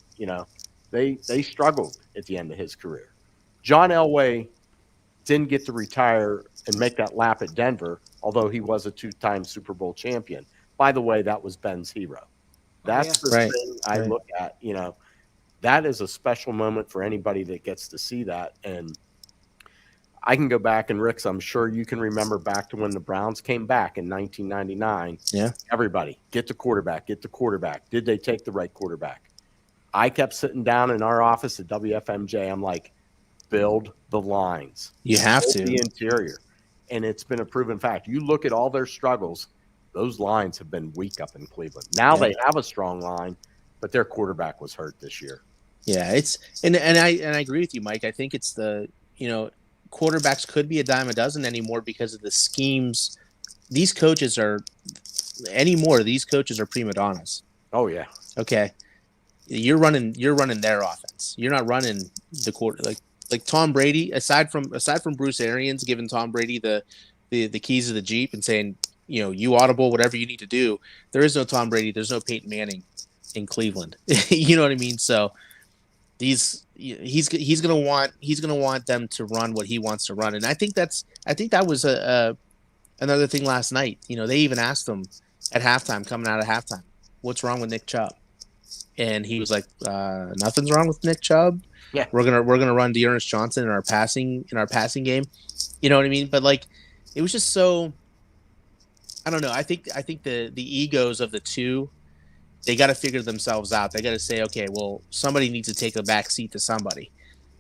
Speaker 4: They struggled at the end of his career. John Elway didn't get to retire and make that lap at Denver, although he was a two-time Super Bowl champion. By the way, that was Ben's hero. That's the thing I look at. That is a special moment for anybody that gets to see that. And I can go back, and Ricks, I'm sure you can remember back to when the Browns came back in 1999. Yeah. Everybody, get the quarterback. Did they take the right quarterback? I kept sitting down in our office at WFMJ. I'm like, build the lines.
Speaker 3: You have to.
Speaker 4: The interior. And it's been a proven fact. You look at all their struggles, those lines have been weak up in Cleveland. Now they have a strong line, but their quarterback was hurt this year.
Speaker 3: Yeah, and I agree with you, Mike. I think it's quarterbacks could be a dime a dozen anymore because of the schemes. These coaches are prima donnas.
Speaker 4: Oh yeah.
Speaker 3: Okay. You're running their offense. You're not running the like Tom Brady, aside from Bruce Arians giving Tom Brady the keys of the Jeep and saying, you audible whatever you need to do, there is no Tom Brady, there's no Peyton Manning in Cleveland. You know what I mean? So he's gonna want them to run what he wants to run, and I think that was another thing last night. They even asked him at halftime, coming out of halftime, what's wrong with Nick Chubb? And he was like, nothing's wrong with Nick Chubb.
Speaker 4: Yeah,
Speaker 3: we're gonna run Dearness Johnson in our passing game. You know what I mean? But like, it was just so, I don't know. I think the egos of the two, they got to figure themselves out. They got to say, okay, well, somebody needs to take a back seat to somebody,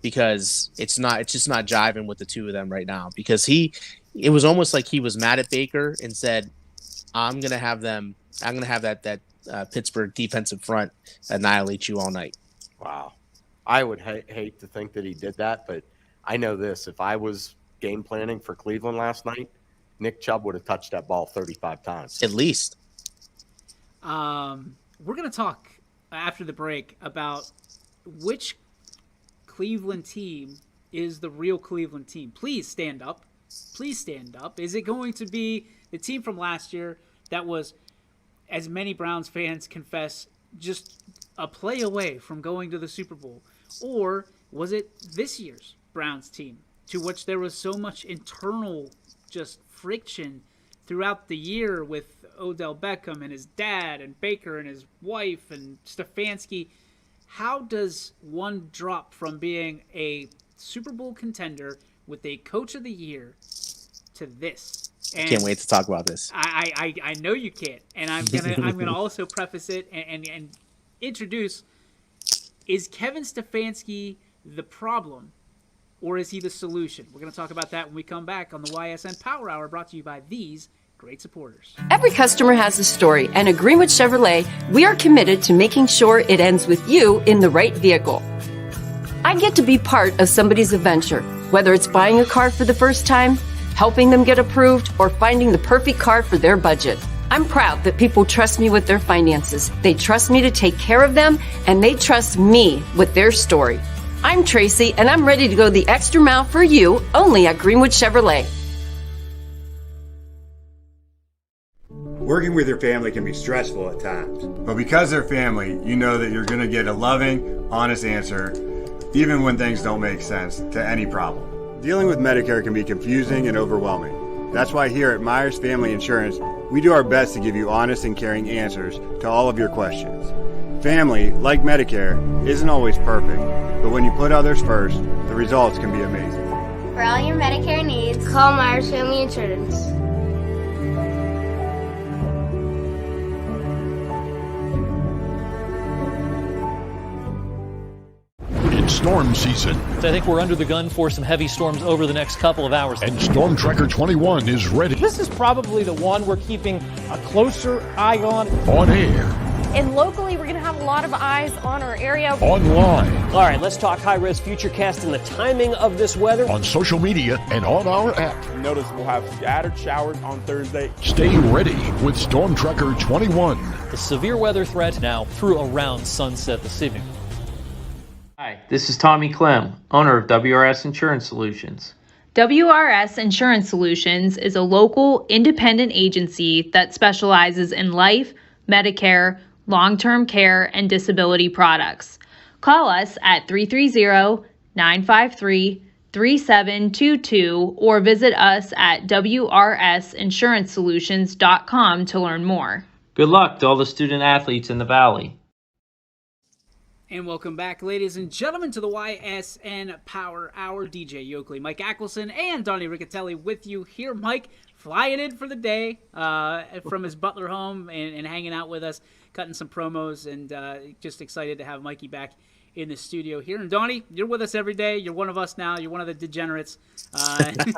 Speaker 3: because it's just not jiving with the two of them right now. Because it was almost like he was mad at Baker and said, I'm gonna have that Pittsburgh defensive front annihilate you all night.
Speaker 4: Wow. I would hate to think that he did that, but I know this. If I was game planning for Cleveland last night, Nick Chubb would have touched that ball 35 times.
Speaker 3: At least.
Speaker 2: We're going to talk after the break about which Cleveland team is the real Cleveland team. Please stand up. Please stand up. Is it going to be the team from last year that was, as many Browns fans confess, just a play away from going to the Super Bowl? Or was it this year's Browns team, to which there was so much internal just friction throughout the year with Odell Beckham and his dad and Baker and his wife and Stefanski? How does one drop from being a Super Bowl contender with a coach of the year to this?
Speaker 3: And I can't wait to talk about this.
Speaker 2: I know you can't, and I'm gonna also preface it and introduce: is Kevin Stefanski the problem, or is he the solution? We're gonna talk about that when we come back on the Ysn Power Hour, brought to you by these great supporters.
Speaker 5: Every customer has a story, and at Greenwood Chevrolet, we are committed to making sure it ends with you in the right vehicle. I get to be part of somebody's adventure, whether it's buying a car for the first time, helping them get approved, or finding the perfect car for their budget. I'm proud that people trust me with their finances. They trust me to take care of them, and they trust me with their story. I'm Tracy, and I'm ready to go the extra mile for you, only at Greenwood Chevrolet.
Speaker 6: Working with your family can be stressful at times, but because they're family, you know that you're going to get a loving, honest answer, even when things don't make sense, to any problem. Dealing with Medicare can be confusing and overwhelming. That's why here at Myers Family Insurance, we do our best to give you honest and caring answers to all of your questions. Family, like Medicare, isn't always perfect, but when you put others first, the results can be amazing.
Speaker 7: For all your Medicare needs, call Myers Family Insurance.
Speaker 8: Storm season.
Speaker 9: I think we're under the gun for some heavy storms over the next couple of hours.
Speaker 8: And Storm Tracker 21 is ready.
Speaker 10: This is probably the one we're keeping a closer eye on.
Speaker 8: On air.
Speaker 11: And locally, we're going to have a lot of eyes on our area.
Speaker 8: Online.
Speaker 10: All right, let's talk high-res futurecast and the timing of this weather.
Speaker 8: On social media and on our app.
Speaker 12: Notice we'll have scattered showers on Thursday.
Speaker 8: Stay ready with Storm Tracker 21.
Speaker 9: The severe weather threat now through around sunset this evening.
Speaker 13: Hi, this is Tommy Clem, owner of WRS Insurance Solutions.
Speaker 14: WRS Insurance Solutions is a local, independent agency that specializes in life, Medicare, long-term care, and disability products. Call us at 330-953-3722 or visit us at wrsinsurancesolutions.com to learn more.
Speaker 13: Good luck to all the student athletes in the Valley.
Speaker 2: And welcome back, ladies and gentlemen, to the Ysn Power Hour. DJ Yoakley, Mike Ackelson, and Donnie Riccatelli with you here. Mike flying in for the day from his Butler home and hanging out with us, cutting some promos, and just excited to have Mikey back in the studio here. And Donnie, you're with us every day. You're one of us now. You're one of the degenerates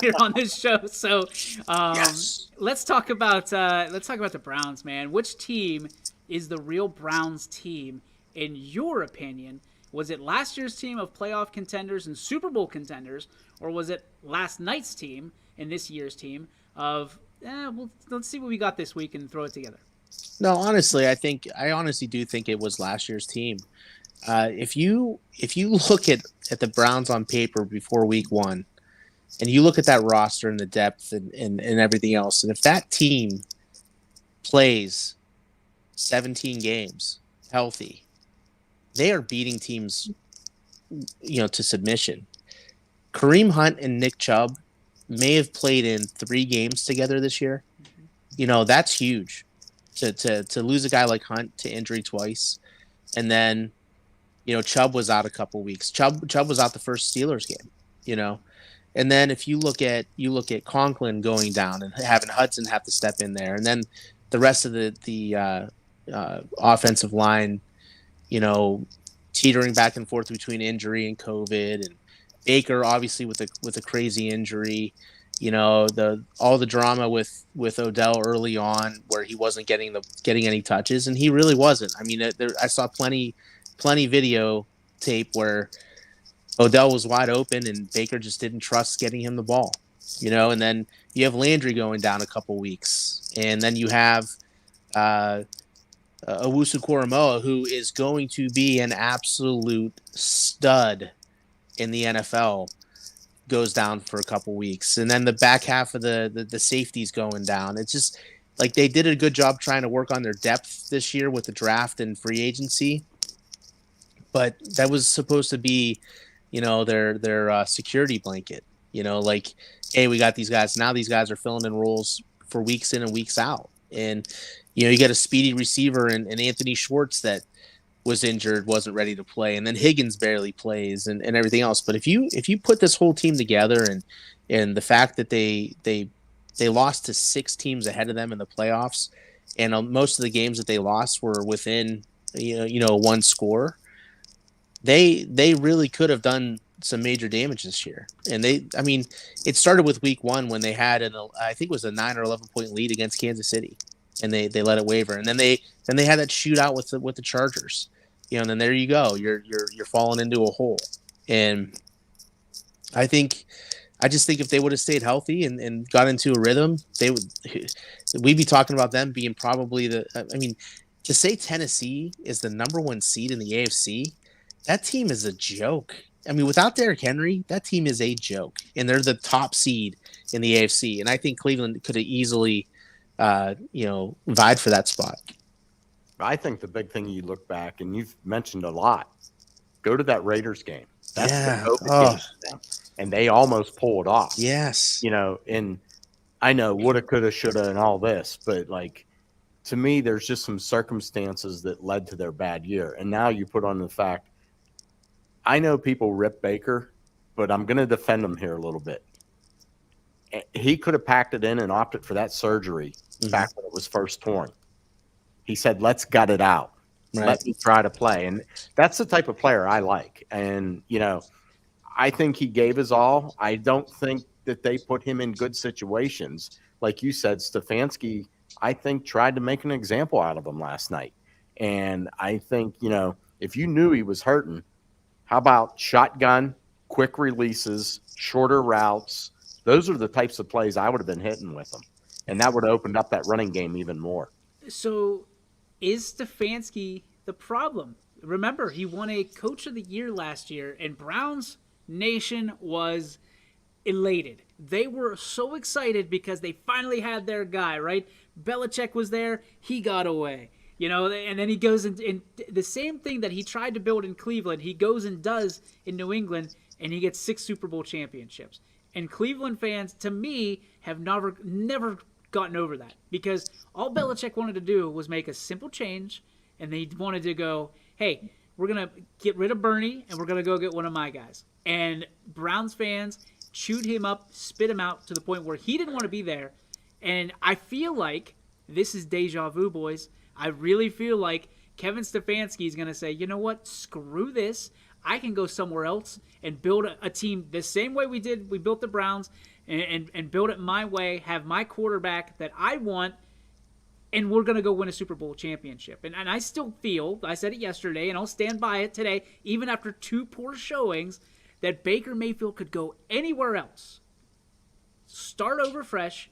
Speaker 2: here on this show. So yes. Let's talk about the Browns, man. Which team is the real Browns team? In your opinion, was it last year's team of playoff contenders and Super Bowl contenders, or was it last night's team and this year's team of, let's see what we got this week and throw it together?
Speaker 3: No, honestly, I honestly do think it was last year's team. If you look at the Browns on paper before week 1, and you look at that roster and the depth and everything else, and if that team plays 17 games healthy, they are beating teams, to submission. Kareem Hunt and Nick Chubb may have played in 3 games together this year. That's huge to lose a guy like Hunt to injury twice. And then, Chubb was out a couple weeks. Chubb was out the first Steelers game, And then if you look at Conklin going down and having Hudson have to step in there, and then the rest of the offensive line, teetering back and forth between injury and COVID, and Baker obviously with a crazy injury, all the drama with Odell early on where he wasn't getting any touches, and he really wasn't. I mean, I saw plenty video tape where Odell was wide open and Baker just didn't trust getting him the ball, and then you have Landry going down a couple weeks, and then you have Owusu-Koramoah, who is going to be an absolute stud in the NFL, goes down for a couple weeks, and then the back half of the safeties going down. It's just like they did a good job trying to work on their depth this year with the draft and free agency, but that was supposed to be, their security blanket. Like, hey, we got these guys. Now these guys are filling in roles for weeks in and weeks out, and you get a speedy receiver and Anthony Schwartz that was injured, wasn't ready to play, and then Higgins barely plays and everything else. But if you put this whole team together and the fact that they lost to 6 teams ahead of them in the playoffs, and most of the games that they lost were within one score, they really could have done some major damage this year. And it started with week 1 when they had I think it was a 9 or 11 point lead against Kansas City, and they let it waver, and then they had that shootout with the Chargers. And then there you go. You're falling into a hole. And I just think if they would have stayed healthy and got into a rhythm, we'd be talking about them being probably to say Tennessee is the number 1 seed in the AFC, that team is a joke. Without Derrick Henry, that team is a joke, and they're the top seed in the AFC. And I think Cleveland could have easily, vied for that spot.
Speaker 4: I think the big thing you look back, and you've mentioned a lot, go to that Raiders game. That's the COVID game for them, and they almost pulled off.
Speaker 3: Yes.
Speaker 4: And I know woulda, coulda, shoulda, and all this, but to me, there's just some circumstances that led to their bad year. And now you put on the fact, I know people rip Baker, but I'm going to defend him here a little bit. He could have packed it in and opted for that surgery back when it was first torn. He said, let's gut it out. Right. Let me try to play. And that's the type of player I like. And, I think he gave his all. I don't think that they put him in good situations. Like you said, Stefanski, I think, tried to make an example out of him last night. And I think, if you knew he was hurting, how about shotgun, quick releases, shorter routes? Those are the types of plays I would have been hitting with him. And that would have opened up that running game even more.
Speaker 2: So is Stefanski the problem? Remember, he won a Coach of the Year last year, and Browns Nation was elated. They were so excited because they finally had their guy, right? Belichick was there. He got away. And then he goes in the same thing that he tried to build in Cleveland, he goes and does in New England, and he gets 6 Super Bowl championships. And Cleveland fans, to me, have never gotten over that, because all Belichick wanted to do was make a simple change, and they wanted to go, hey, we're going to get rid of Bernie, and we're going to go get one of my guys. And Browns fans chewed him up, spit him out to the point where he didn't want to be there. And I feel like this is deja vu, boys. I really feel like Kevin Stefanski is going to say, you know what, screw this. I can go somewhere else and build a team the same way we built the Browns, and build it my way, have my quarterback that I want, and we're going to go win a Super Bowl championship. And I still feel, I said it yesterday, and I'll stand by it today, even after 2 poor showings, that Baker Mayfield could go anywhere else, start over fresh,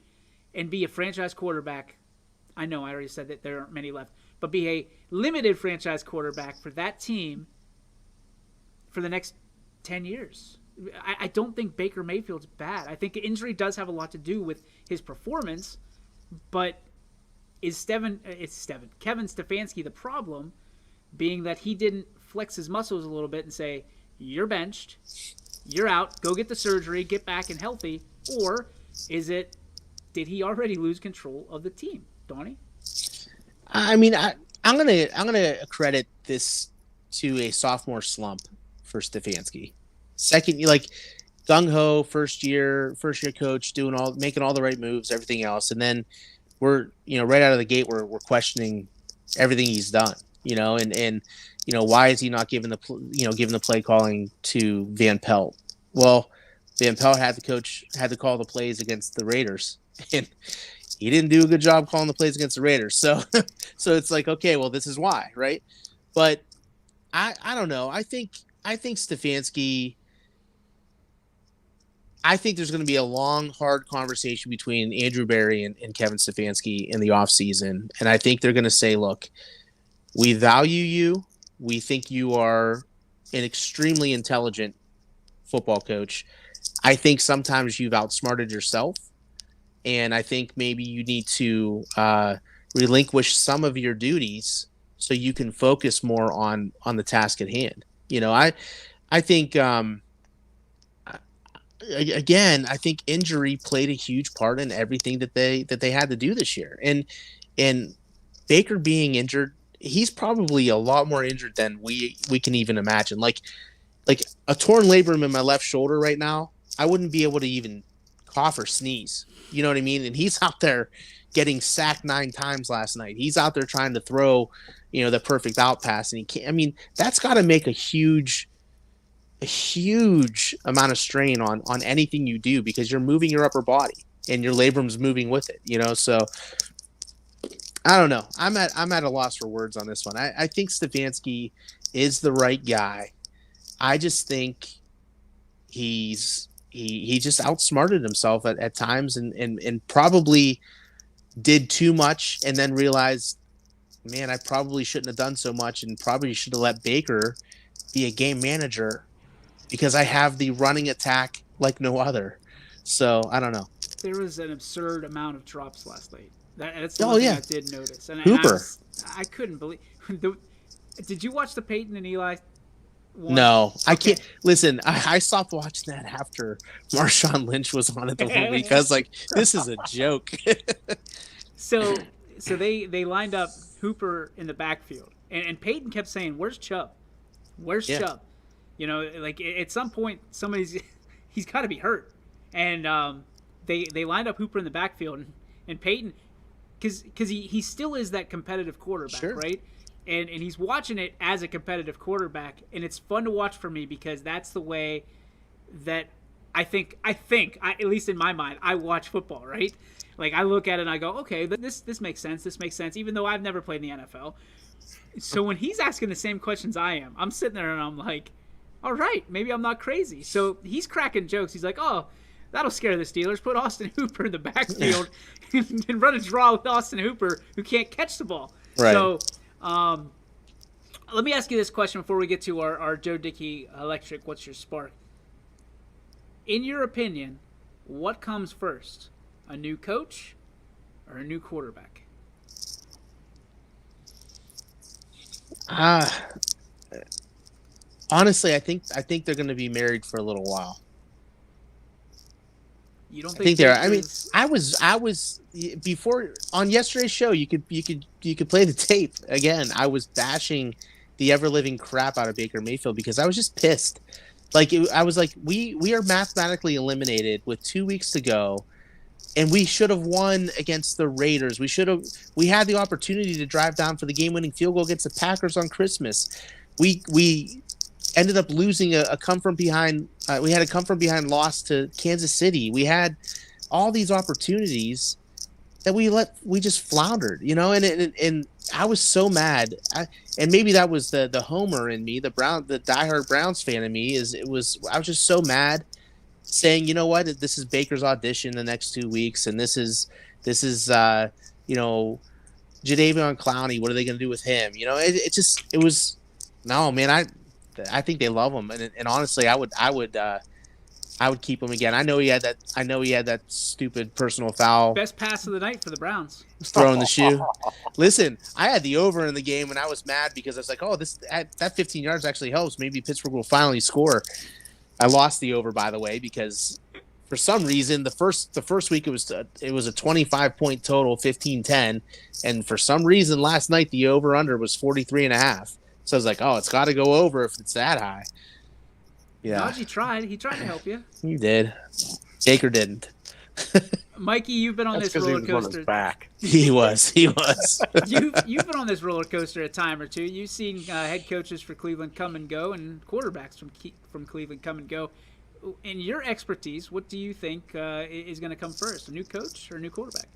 Speaker 2: and be a franchise quarterback. I know I already said that there aren't many left, but be a limited franchise quarterback for that team for the next 10 years. I don't think Baker Mayfield's bad. I think injury does have a lot to do with his performance, but is Kevin Stefanski the problem, being that he didn't flex his muscles a little bit and say, you're benched, you're out, go get the surgery, get back and healthy, or did he already lose control of the team? Donnie?
Speaker 3: I mean, I'm gonna credit this to a sophomore slump for Stefanski. Second, like gung ho, first year coach, making all the right moves, everything else, and then we're right out of the gate we're questioning everything he's done. And why is he not giving the play calling to Van Pelt? Well, Van Pelt had to call the plays against the Raiders, and he didn't do a good job calling the plays against the Raiders. So it's like, okay, well, this is why, right? But I don't know. I think Stefanski. I think there's going to be a long, hard conversation between Andrew Berry and Kevin Stefanski in the offseason. And I think they're going to say, look, we value you. We think you are an extremely intelligent football coach. I think sometimes you've outsmarted yourself. And I think maybe you need to relinquish some of your duties so you can focus more on the task at hand. I think again, I think injury played a huge part in everything that they had to do this year. And Baker being injured, he's probably a lot more injured than we can even imagine. Like a torn labrum in my left shoulder right now, I wouldn't be able to even cough or sneeze. You know what I mean? And he's out there getting sacked 9 times last night. He's out there trying to throw, the perfect out pass, and he can't. I mean, that's got to make a huge amount of strain on anything you do, because you're moving your upper body and your labrum's moving with it. So I don't know. I'm at a loss for words on this one. I think Stefanski is the right guy. I just think he just outsmarted himself at times and probably did too much and then realized, man, I probably shouldn't have done so much and probably should have let Baker be a game manager because I have the running attack like no other. So I don't know.
Speaker 2: There was an absurd amount of drops last night. That's the one thing I did notice. And
Speaker 3: Hooper.
Speaker 2: I couldn't believe. Did you watch the Peyton and Eli one?
Speaker 3: No, okay. I can't. Listen, I stopped watching that after Marshawn Lynch was on it the whole week. I was like, this is a joke.
Speaker 2: So they lined up Hooper in the backfield. And Peyton kept saying, where's Chubb? Where's Chubb? Like at some point, he's got to be hurt. And they lined up Hooper in the backfield. And Peyton, because he still is that competitive quarterback,
Speaker 3: sure.
Speaker 2: Right? And he's watching it as a competitive quarterback, and it's fun to watch for me because that's the way that I think at least in my mind, I watch football, right? Like I look at it and I go, okay, this makes sense. This makes sense, even though I've never played in the NFL. So when he's asking the same questions I am, I'm sitting there and I'm like, all right, maybe I'm not crazy. So he's cracking jokes. He's like, oh, that'll scare the Steelers. Put Austin Hooper in the backfield and run a draw with Austin Hooper, who can't catch the ball.
Speaker 3: Right.
Speaker 2: So let me ask you this question before we get to our Joe Dickey Electric. What's your spark? In your opinion, what comes first, a new coach or a new quarterback?
Speaker 3: Honestly, I think they're going to be married for a little while.
Speaker 2: You don't
Speaker 3: think they're? I mean, I was before on yesterday's show. You could play the tape again. I was bashing the ever living crap out of Baker Mayfield because I was just pissed. I was like, we are mathematically eliminated with 2 weeks to go, and we should have won against the Raiders. We had the opportunity to drive down for the game-winning field goal against the Packers on Christmas. We ended up losing a come from behind. We had a come from behind loss to Kansas City. We had all these opportunities that we just floundered, and I was so mad. And maybe that was the homer in me, the diehard Browns fan in me. I was just so mad, saying, you know what, this is Baker's audition the next 2 weeks, and this is Jadeveon Clowney. What are they going to do with him? It was no, man. I think they love him, and honestly, I would keep him again. I know he had that stupid personal foul.
Speaker 2: Best pass of the night for the Browns.
Speaker 3: Throwing the shoe. Listen, I had the over in the game, and I was mad because I was like, "Oh, that 15 yards actually helps. Maybe Pittsburgh will finally score." I lost the over, by the way, because for some reason the first week it was a 25-point total, 15-10, and for some reason last night the over under was 43.5. So I was like, "Oh, it's got to go over if it's that high." Yeah,
Speaker 2: Najee tried. He tried to help you.
Speaker 3: He did. Baker didn't.
Speaker 2: Mikey, you've been on this roller coaster.
Speaker 4: He was on his back.
Speaker 3: He was.
Speaker 2: You've been on this roller coaster a time or two. You've seen head coaches for Cleveland come and go, and quarterbacks from Cleveland come and go. In your expertise, what do you think is going to come first, a new coach or a new quarterback?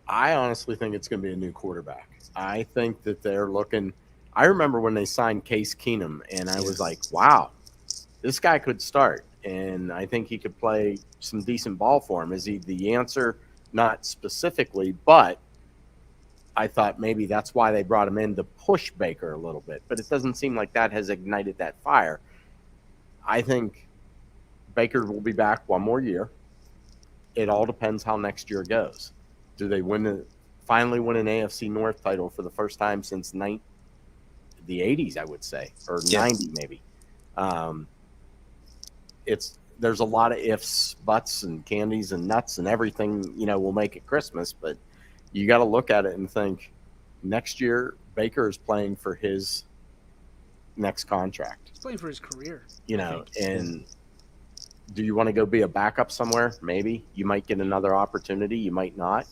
Speaker 4: I honestly think it's going to be a new quarterback. I think that they're looking. I remember when they signed Case Keenum, and I was like, wow, this guy could start. And I think he could play some decent ball for him. Is he the answer? Not specifically, but I thought maybe that's why they brought him in to push Baker a little bit. But it doesn't seem like that has ignited that fire. I think Baker will be back one more year. It all depends how next year goes. Do they finally win an AFC North title for the first time since the 80s, I would say, or 90 maybe. There's a lot of ifs, buts, and candies and nuts and everything, will make it Christmas. But you got to look at it and think next year Baker is playing for his next contract.
Speaker 2: He's playing for his career.
Speaker 4: And do you want to go be a backup somewhere? Maybe. You might get another opportunity. You might not.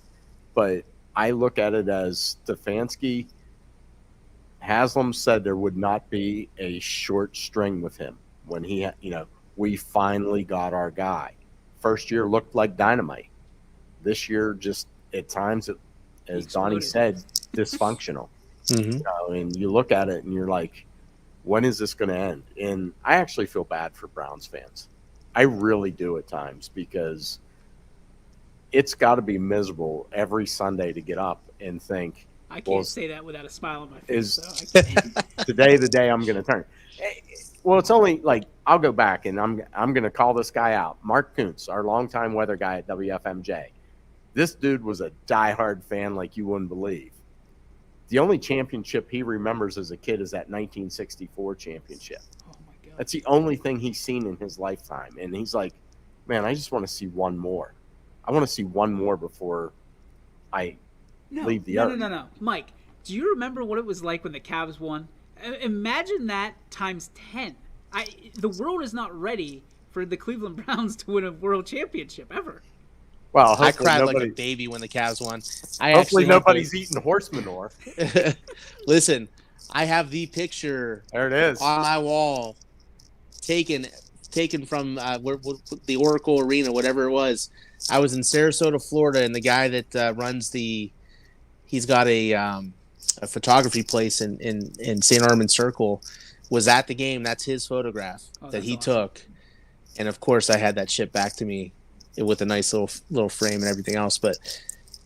Speaker 4: But I look at it as Stefanski, Haslam said there would not be a short string with him when we finally got our guy. First year looked like dynamite. This year, just at times, as Donnie said, dysfunctional.
Speaker 3: Mm-hmm.
Speaker 4: And you look at it and you're like, when is this going to end? And I actually feel bad for Browns fans. I really do at times, because it's got to be miserable every Sunday to get up and think,
Speaker 2: I can't say that without a smile on my face.
Speaker 4: Is today the day I'm going to turn? Well, it's only like, I'll go back and I'm going to call this guy out. Mark Kuntz, our longtime weather guy at WFMJ. This dude was a diehard fan like you wouldn't believe. The only championship he remembers as a kid is that 1964 championship.
Speaker 2: Oh my God.
Speaker 4: That's the only thing he's seen in his lifetime. And he's like, man, I just want to see one more. I want to see one more before I leave the earth.
Speaker 2: No. Mike, do you remember what it was like when the Cavs won? Imagine that times 10. The world is not ready for the Cleveland Browns to win a world championship ever.
Speaker 4: Well,
Speaker 3: I cried like a baby when the Cavs won.
Speaker 4: Hopefully nobody's eating horse manure.
Speaker 3: Listen, I have the picture.
Speaker 4: There it is
Speaker 3: on my wall, taken from the Oracle Arena, whatever it was. I was in Sarasota, Florida, and the guy that runs he's got a photography place in St. Armand Circle, was at the game. That's his photograph that he took, and of course I had that shipped back to me with a nice little frame and everything else. But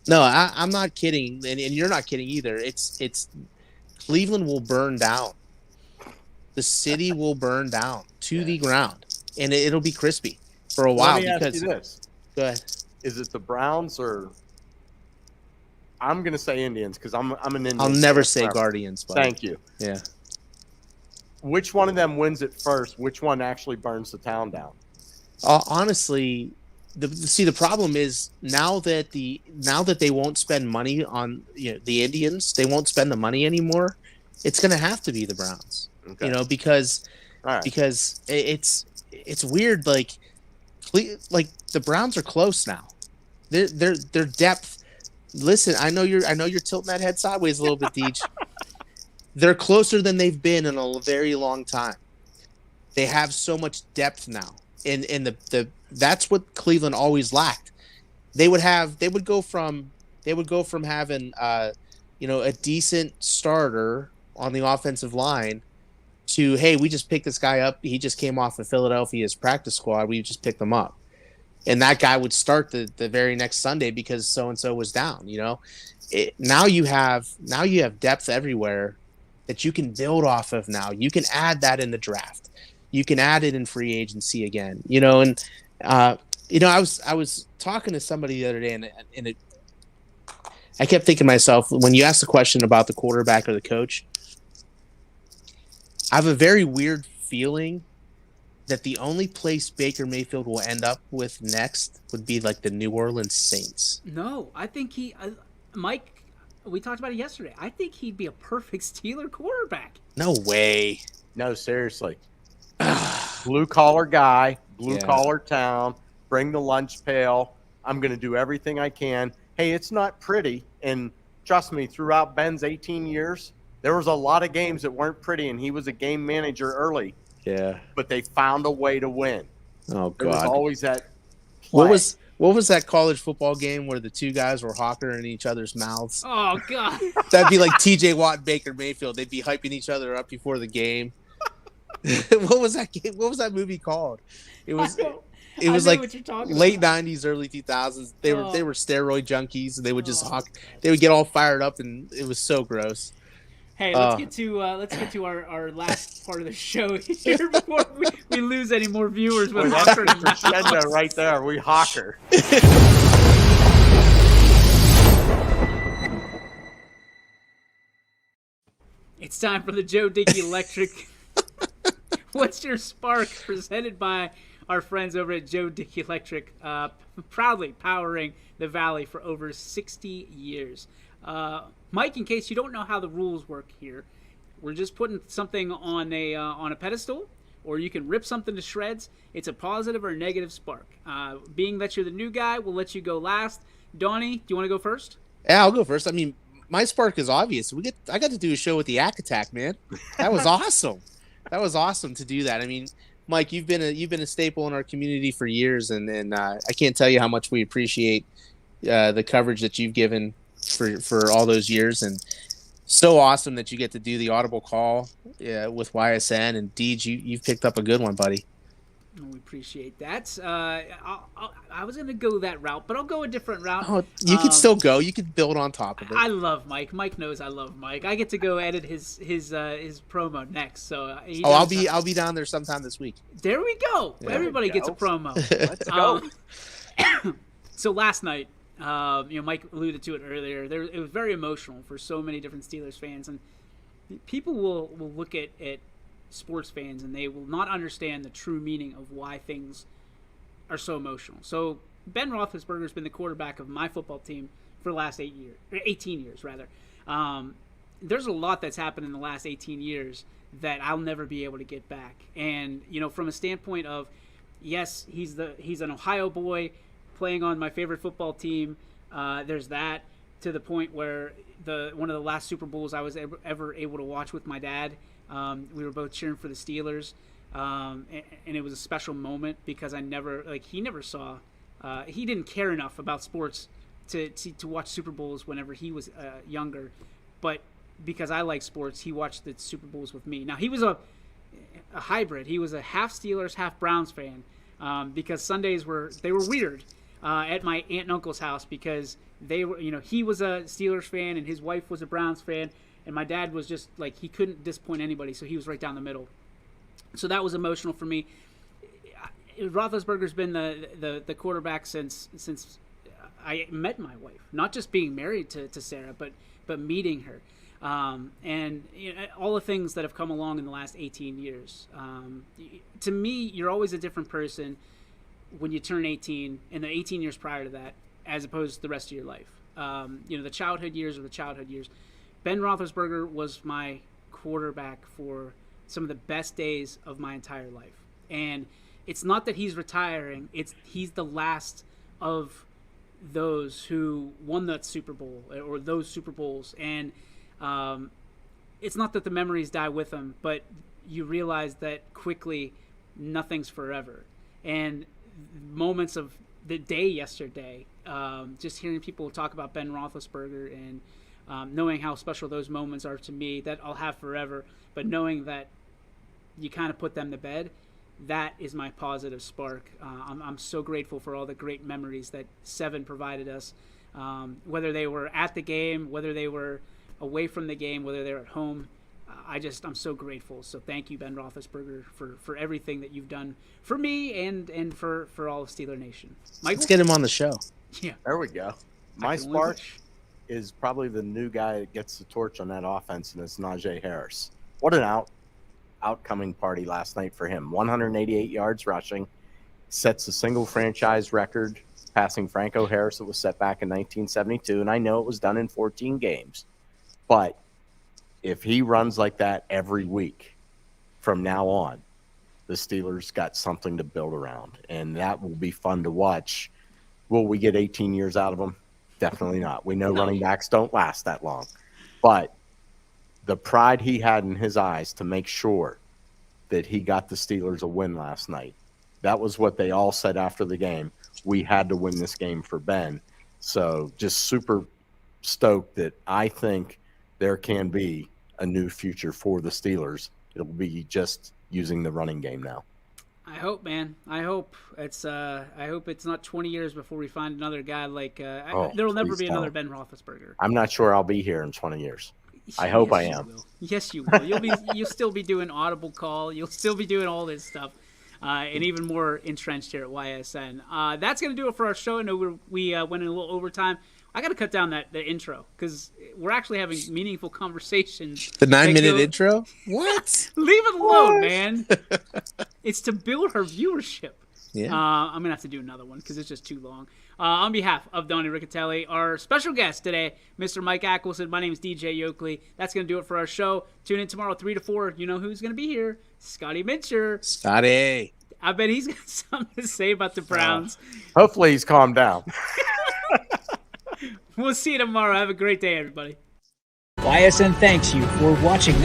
Speaker 3: no, I'm not kidding, and you're not kidding either. It's Cleveland will burn down. The city will burn down to the ground, and it'll be crispy for a while.
Speaker 4: Let me ask you this.
Speaker 3: Go ahead.
Speaker 4: Is it the Browns or? I'm going to say Indians because I'm an Indian.
Speaker 3: I'll never say Guardians. But
Speaker 4: thank you.
Speaker 3: Yeah.
Speaker 4: Which one of them wins it first? Which one actually burns the town down?
Speaker 3: Honestly, the problem is now that they won't spend money on the Indians, they won't spend the money anymore. It's going to have to be the Browns.
Speaker 4: Okay.
Speaker 3: Because it's weird. Like the Browns are close now. Their depth. Listen, I know you're tilting that head sideways a little bit, Deej. They're closer than they've been in a very long time. They have so much depth now, and that's what Cleveland always lacked. They would go from having a decent starter on the offensive line to, hey, we just picked this guy up. He just came off of Philadelphia's practice squad. We just picked him up. And that guy would start the very next Sunday because so and so was down. Now you have depth everywhere, that you can build off of now. You can add that in the draft. You can add it in free agency again, and I was talking to somebody the other day and I kept thinking to myself, when you ask the question about the quarterback or the coach, I have a very weird feeling that the only place Baker Mayfield will end up with next would be like the New Orleans Saints.
Speaker 2: No, I think Mike, we talked about it yesterday. I think he'd be a perfect Steeler quarterback.
Speaker 3: No way.
Speaker 4: No, seriously. Blue collar guy, blue collar town, bring the lunch pail. I'm going to do everything I can. Hey, it's not pretty. And trust me, throughout Ben's 18 years, there was a lot of games that weren't pretty, and he was a game manager early.
Speaker 3: Yeah.
Speaker 4: But they found a way to win.
Speaker 3: Oh, God.
Speaker 4: There was always that play.
Speaker 3: What was that college football game where the two guys were hawking in each other's mouths?
Speaker 2: Oh, God.
Speaker 3: That'd be like TJ Watt and Baker Mayfield. They'd be hyping each other up before the game. What was that game? What was that movie called? It was like late 90s, early 2000s. They were steroid junkies, and they would just hawk. They would get all fired up, and it was so gross.
Speaker 2: Hey, let's get to our last part of the show here before we lose any more viewers with Hawker.
Speaker 4: Crescendo right there. We Hawker.
Speaker 2: It's time for the Joe Dickey Electric. What's your spark? Presented by our friends over at Joe Dickey Electric, proudly powering the Valley for over 60 years. Mike, in case you don't know how the rules work here, we're just putting something on a pedestal, or you can rip something to shreds. It's a positive or negative spark. Being that you're the new guy, we'll let you go last. Donnie, do you want to go first?
Speaker 3: Yeah, I'll go first. I mean, my spark is obvious. I got to do a show with the Yak Attack, man. That was awesome. That was awesome to do that. I mean, Mike, you've been a staple in our community for years, and I can't tell you how much we appreciate the coverage that you've given for all those years, and so awesome that you get to do the audible call with YSN. And Deej, you've picked up a good one, buddy.
Speaker 2: We appreciate that. I was going to go that route, but I'll go a different route.
Speaker 3: Oh, you can still go. You can build on top of it.
Speaker 2: I love Mike. Mike knows I love Mike. I get to go edit his promo next. So
Speaker 3: I'll be down there sometime this week.
Speaker 2: There we go. Everybody gets a promo.
Speaker 4: Let's go.
Speaker 2: So last night, Mike alluded to it earlier. It was very emotional for so many different Steelers fans, and people will look at sports fans and they will not understand the true meaning of why things are so emotional. So Ben Roethlisberger has been the quarterback of my football team for the last 18 years rather. There's a lot that's happened in the last 18 years that I'll never be able to get back. And from a standpoint of, yes, he's an Ohio boy playing on my favorite football team. There's that, to the point where one of the last Super Bowls I was ever able to watch with my dad. We were both cheering for the Steelers, and it was a special moment because he never saw, he didn't care enough about sports to watch Super Bowls whenever he was younger, but because I like sports, he watched the Super Bowls with me. Now he was a hybrid. He was a half Steelers, half Browns fan, because Sundays were weird at my aunt and uncle's house because they were, he was a Steelers fan and his wife was a Browns fan. And my dad was just like, he couldn't disappoint anybody, so he was right down the middle. So that was emotional for me. Roethlisberger's been the quarterback since I met my wife. Not just being married to Sarah, but meeting her. And all the things that have come along in the last 18 years. To me, you're always a different person when you turn 18, and the 18 years prior to that, as opposed to the rest of your life. The childhood years are the childhood years. Ben Roethlisberger was my quarterback for some of the best days of my entire life. And it's not that he's retiring, he's the last of those who won that Super Bowl or those Super Bowls. And it's not that the memories die with him, but you realize that quickly nothing's forever. And moments of the day yesterday, just hearing people talk about Ben Roethlisberger and knowing how special those moments are to me, that I'll have forever, but knowing that you kind of put them to bed, that is my positive spark. I'm so grateful for all the great memories that Seven provided us, whether they were at the game, whether they were away from the game, whether they're at home. I'm so grateful. So thank you, Ben Roethlisberger, for everything that you've done for me and for all of Steeler Nation. Michael?
Speaker 3: Let's get him on the show.
Speaker 2: Yeah.
Speaker 4: There we go. My spark is probably the new guy that gets the torch on that offense, and it's Najee Harris. What an outcoming party last night for him. 188 yards rushing, sets a single franchise record, passing Franco Harris that was set back in 1972, and I know it was done in 14 games. But if he runs like that every week from now on, the Steelers got something to build around, and that will be fun to watch. Will we get 18 years out of him? Definitely not. We know running backs don't last that long. But the pride he had in his eyes to make sure that he got the Steelers a win last night, that was what they all said after the game. We had to win this game for Ben. So just super stoked that I think there can be a new future for the Steelers. It'll be just using the running game now.
Speaker 2: I hope, man. I hope it's not 20 years before we find another guy like. There will never be another Ben Roethlisberger.
Speaker 4: I'm not sure I'll be here in 20 years. I hope I am.
Speaker 2: Yes, you will. You'll still be doing Audible Call. You'll still be doing all this stuff, and even more entrenched here at YSN. That's gonna do it for our show. I know we went in a little overtime. I got to cut down the intro because we're actually having meaningful conversations.
Speaker 3: The 9-minute intro? What?
Speaker 2: Leave it alone, man. It's to build our viewership.
Speaker 3: Yeah.
Speaker 2: I'm going to have to do another one because it's just too long. On behalf of Donnie Riccatelli, our special guest today, Mr. Mike Ackelson, my name is DJ Yoakley. That's going to do it for our show. Tune in tomorrow, 3 to 4. You know who's going to be here? Scotty Mincher.
Speaker 3: Scotty.
Speaker 2: I bet he's got something to say about the Browns.
Speaker 4: Hopefully he's calmed down.
Speaker 2: We'll see you tomorrow. Have a great day, everybody.
Speaker 15: YSN thanks you for watching